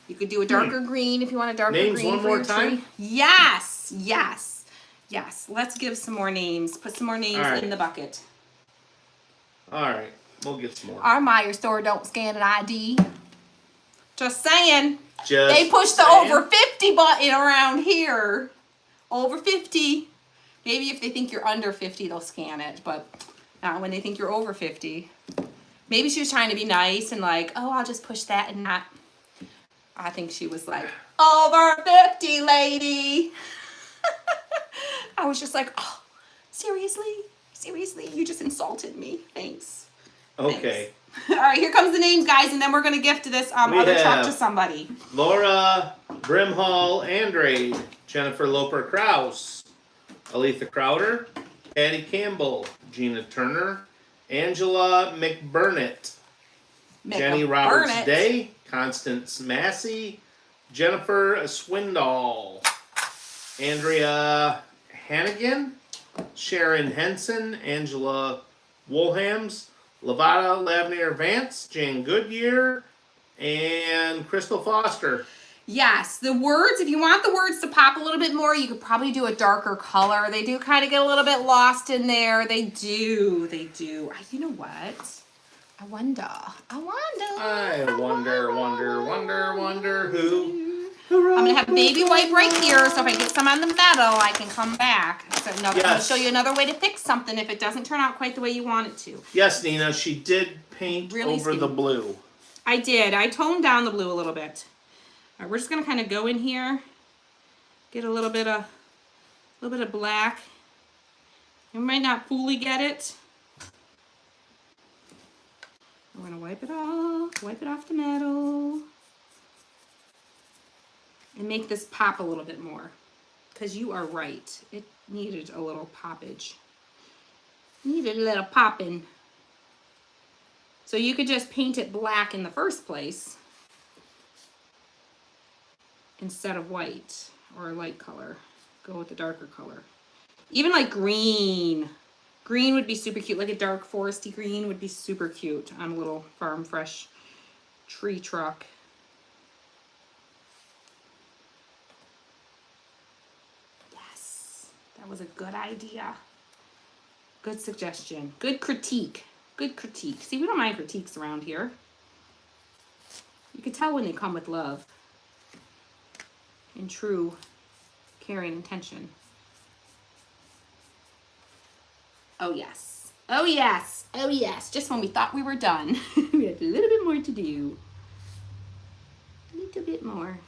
You could do a darker green if you want a darker Names green one for more your time? tree. Yes, yes, yes. Let's give some more names. Put some more names All right. in the bucket. All right, we'll get some more. Our Meijer store don't scan an ID. Just saying. Just They push the saying. over 50 button around here. Over 50. Maybe if they think you're under 50, they'll scan it. But not when they think you're over 50. Maybe she was trying to be nice and like, oh, I'll just push that and not. I think she was like, over 50, lady. I was just like, oh, seriously? Seriously? You just insulted me. Thanks. Okay. Thanks. All right, here comes the names, guys, and then we're going to gift this We other truck have- to somebody. Laura Brimhall Andrade, Jennifer Loper Kraus, Aletha Crowder, Patty Campbell, Gina Turner, Angela McBurnett, Jenny Roberts Burnett. Day, Constance Massey, Jennifer Swindoll, Andrea Hannigan, Sharon Henson, Angela Woolhams, Lavada Lavnier Vance, Jane Goodyear, and Crystal Foster. Yes, the words, if you want the words to pop a little bit more, you could probably do a darker color. They do kind of get a little bit lost in there. They do. You know what? I wonder who. I'm going to have baby wipe right here, so if I get some on the metal, I can come back. So I'm going to Yes. show you another way to fix something if it doesn't turn out quite the way you want it to. Yes, Nina, she did paint Really over skinny. the blue. I did. I toned down the blue a little bit. All right, we're just going to kind of go in here, get a little bit of black. You might not fully get it. I'm going to wipe it off the metal. And make this pop a little bit more. Because you are right. It needed a little poppage. Needed a little popping. So you could just paint it black in the first place. Instead of white or a light color. Go with the darker color. Even like green. Green would be super cute. Like a dark foresty green would be super cute on a little Farm Fresh tree truck. Yes. That was a good idea. Good suggestion. Good critique. Good critique. See, we don't mind critiques around here. You can tell when they come with love. And true caring intention. Oh yes. Oh yes. Oh yes. Just when we thought we were done. We had a little bit more to do. A little bit more.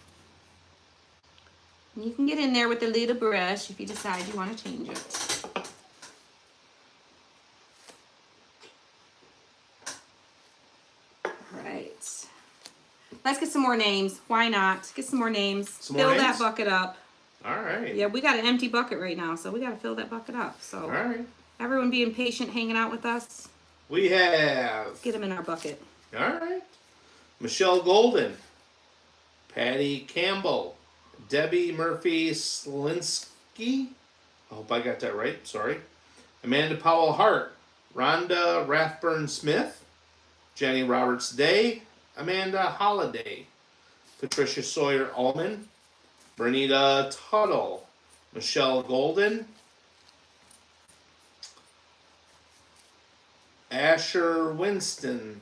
And you can get in there with a little brush if you decide you want to change it. Right. Let's get some more names. Why not? Get some more names. Some more Fill names? that bucket up. All right. Yeah, we got an empty bucket right now, so we got to fill that bucket up. So All right. everyone being patient, hanging out with us, We have. get them in our bucket. All right. Michelle Golden, Patty Campbell, Debbie Murphy Slinsky. I hope I got that right. Sorry. Amanda Powell Hart, Rhonda Rathburn Smith, Jenny Roberts Day, Amanda Holliday, Patricia Sawyer Ullman, Bernita Tuttle, Michelle Golden, Asher Winston,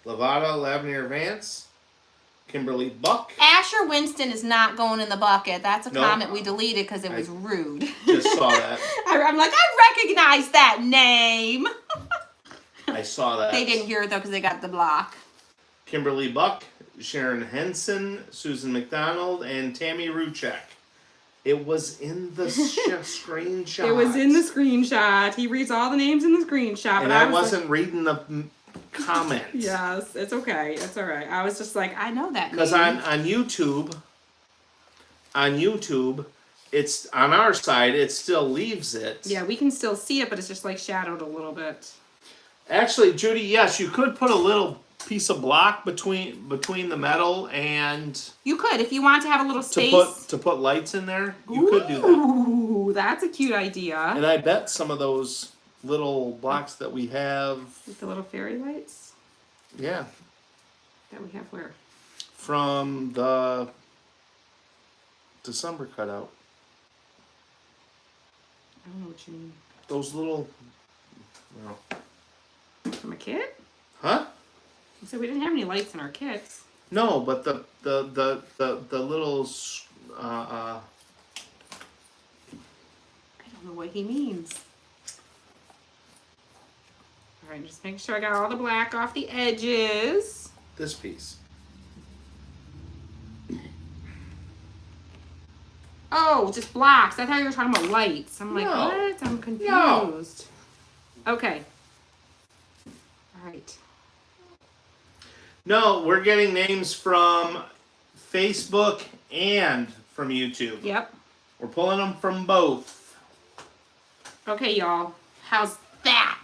Lavada Lavnier Vance, Kimberly Buck. Asher Winston is not going in the bucket. That's a No. comment we deleted because it was rude. Just saw that. I'm like, I recognize that name. I saw that. They didn't hear it though because they got the block. Kimberly Buck, Sharon Henson, Susan McDonald, and Tammy Ruchek. It was in the screenshot. It was in the screenshot. He reads all the names in the screenshot, And but I was wasn't reading the comments. Yes, it's okay. It's all right. I was just like, I know that name. Because on YouTube, it's on our side. It still leaves it. Yeah, we can still see it, but it's just like shadowed a little bit. Actually, Judy, yes, you could put a little piece of block between the metal and You could, if you want to have a little space. to put lights in there. You could do that. Ooh, that's a cute idea. And I bet some of those little blocks that we have, With the little fairy lights yeah, that we have where? from the December cutout. I don't know what you mean. Those little, well, From a kit? huh? You said we didn't have any lights in our kits. No, but the little I don't know what he means. All right, just making sure I got all the black off the edges. this piece. Oh, just blocks. I thought you were talking about lights. I'm like, No. what? I'm confused. Okay. All right. No, we're getting names from Facebook and from YouTube. Yep. We're pulling them from both. Okay, y'all. How's that?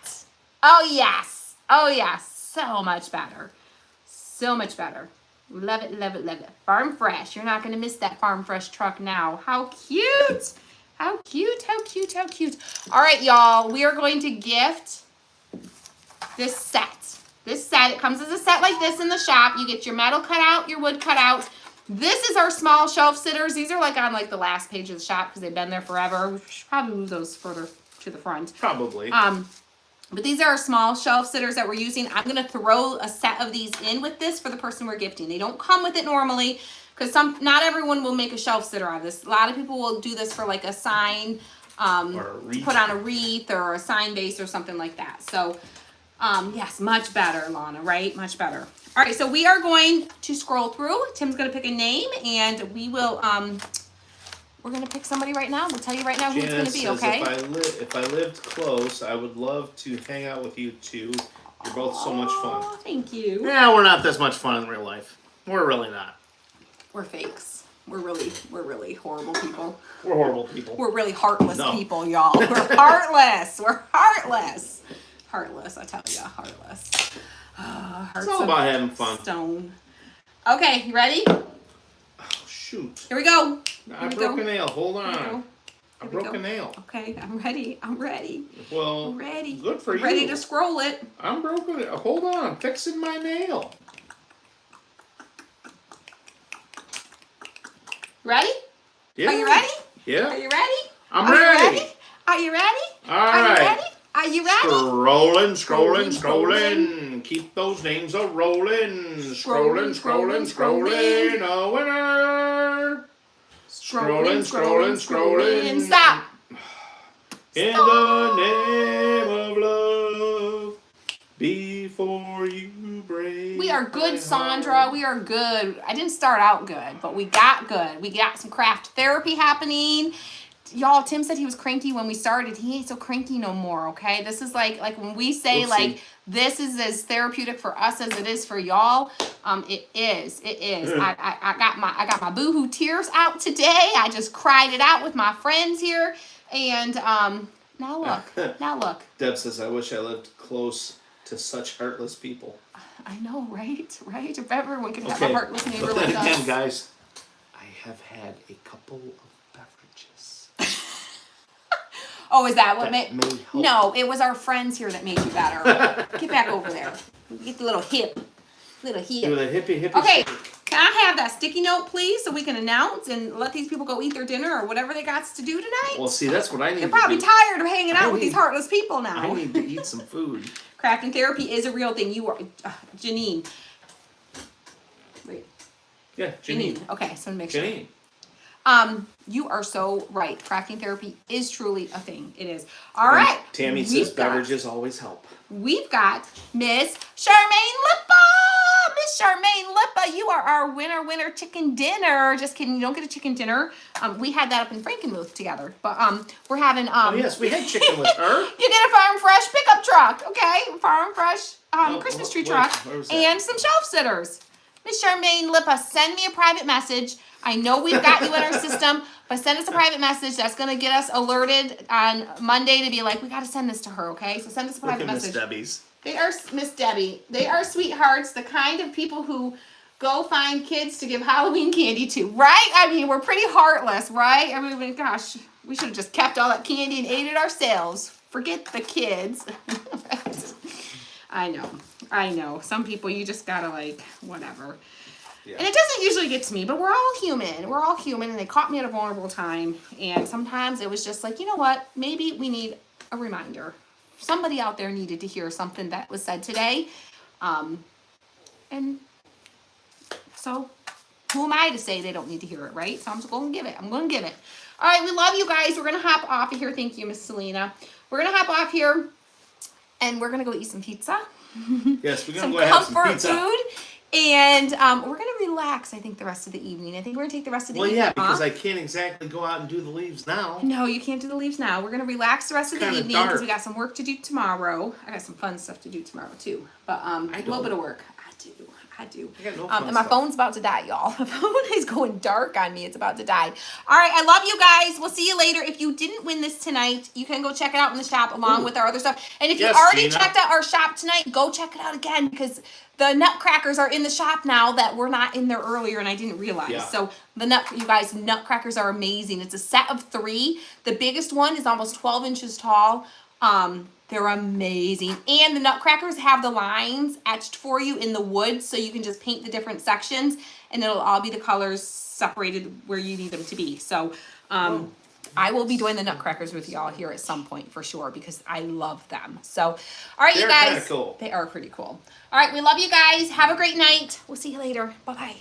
Oh, yes. Oh, yes. So much better. So much better. Love it, love it, love it. Farm Fresh. You're not going to miss that Farm Fresh truck now. How cute. How cute, how cute, how cute. All right, y'all. We are going to gift this set. This set, it comes as a set like this in the shop. You get your metal cut out, your wood cut out. This is our small shelf sitters. These are like on like the last page of the shop because they've been there forever. We should probably move those further to the front. Probably. But these are our small shelf sitters that we're using. I'm going to throw a set of these in with this for the person we're gifting. They don't come with it normally because not everyone will make a shelf sitter out of this. A lot of people will do this for like a sign, Or a wreath. to put on a wreath or a sign base or something like that. So, yes, much better, Lana, right? Much better. All right, so we are going to scroll through. Tim's going to pick a name, and we will, we're going to pick somebody right now. We'll tell you right now who it's going to Janice be, says, okay? if I lived close, I would love to hang out with you two. You're both so much fun. Aw, thank you. Yeah, we're not this much fun in real life. We're really not. We're fakes. We're really horrible people. We're horrible people. We're really heartless No. people, y'all. We're heartless. We're heartless. Heartless, I tell ya, heartless. Hearts It's all of about having fun. stone. Okay, you ready? Oh, shoot. Here we go. I we broke go. a nail. Hold Here we on. go. I Here we broke go. a nail. Okay, I'm ready. I'm ready. Well, I'm ready. good for you. Ready to scroll it. I'm broken. Hold on. I'm fixing my nail. Ready? Yeah. Are you ready? Yeah. Are you ready? I'm Are ready. You ready? Are you ready? All Are you right. ready? Are you ready? Scrolling. Keep those names a rolling. Scrolling. A winner. Scrolling. Stop. In the name of love, before you break. We are good, my Sandra. heart. We are good. I didn't start out good, but we got good. We got some craft therapy happening. Y'all, Tim said he was cranky when we started. He ain't so cranky no more, okay? This is like when we say Oopsie. like this is as therapeutic for us as it is for y'all. It is. I got my boohoo tears out today. I just cried it out with my friends here. And now look. Deb says, I wish I lived close to such heartless people. I know, right? Right? If everyone could have Okay, a heartless neighbor but like then again, us. guys, I have had a couple of beverages. Oh, is that what That made? may help. No, it was our friends here that made you better. Get back over there. Get the little hip. Do the hippie. Okay, shake. can I have that sticky note, please, so we can announce and let these people go eat their dinner or whatever they got to do tonight? Well, see, that's what I need They're to probably do. tired of hanging out with need- these heartless people now. I need to eat some food. Crafting therapy is a real thing. You are, Janine. Wait, Yeah, Janine. Janine. Okay, so make sure. Janine. You are so right. Crafting therapy is truly a thing. It is. All right. Tammy says We've got- beverages always help. We've got Miss Charmaine Lippa. Miss Charmaine Lippa, you are our winner chicken dinner. Just kidding, you don't get a chicken dinner. We had that up in Frankenmuth together, but we're having Oh yes, we had chicken with her. you get a Farm Fresh pickup truck, okay? Farm Fresh Christmas tree wait, truck where was that? and some shelf sitters. Miss Charmaine Lippa, send me a private message. I know we've got you in our system, but send us a private message. That's gonna get us alerted on Monday to be like, we gotta send this to her, okay? So send us a Look private at Miss message. Debbie's. They are Miss Debbie. They are sweethearts, the kind of people who go find kids to give Halloween candy to, right? I mean, we're pretty heartless, right? I mean, gosh, we should have just kept all that candy and ate it ourselves. Forget the kids. I know. Some people you just gotta like, whatever. Yeah. And it doesn't usually get to me, but we're all human. We're all human, and they caught me at a vulnerable time. And sometimes it was just like, you know what? Maybe we need a reminder. Somebody out there needed to hear something that was said today. And so who am I to say they don't need to hear it, right? So I'm just going to give it. All right, we love you guys. We're going to hop off of here. Thank you, Miss Selena. We're going to hop off here, and we're going to go eat some pizza. Yes, we're gonna Some go have some comfort pizza. food. And we're going to relax, I think, the rest of the evening. I think we're going to take the rest of the Well, evening yeah, because off. I can't exactly go out and do the leaves now. No, you can't do the leaves now. We're going to relax the rest of the Kinda evening because dark. we got some work to do tomorrow. I got some fun stuff to do tomorrow, too. But a little don't. bit of work. I do. I got no fun And my stuff. phone's about to die, y'all. My phone is going dark on me. It's about to die. All right, I love you guys. We'll see you later. If you didn't win this tonight, you can go check it out in the shop along with our other stuff. And if Yes, you already Gina. checked out our shop tonight, go check it out again because the nutcrackers are in the shop now that were not in there earlier and I didn't realize. Yeah. So you guys, nutcrackers are amazing. It's a set of 3. The biggest one is almost 12 inches tall. They're amazing. And the nutcrackers have the lines etched for you in the wood so you can just paint the different sections and it'll all be the colors separated where you need them to be. So I will be doing the nutcrackers with y'all here at some point for sure because I love them. So, all right, They're you guys. kinda cool. They are pretty cool. All right, we love you guys. Have a great night. We'll see you later. Bye-bye.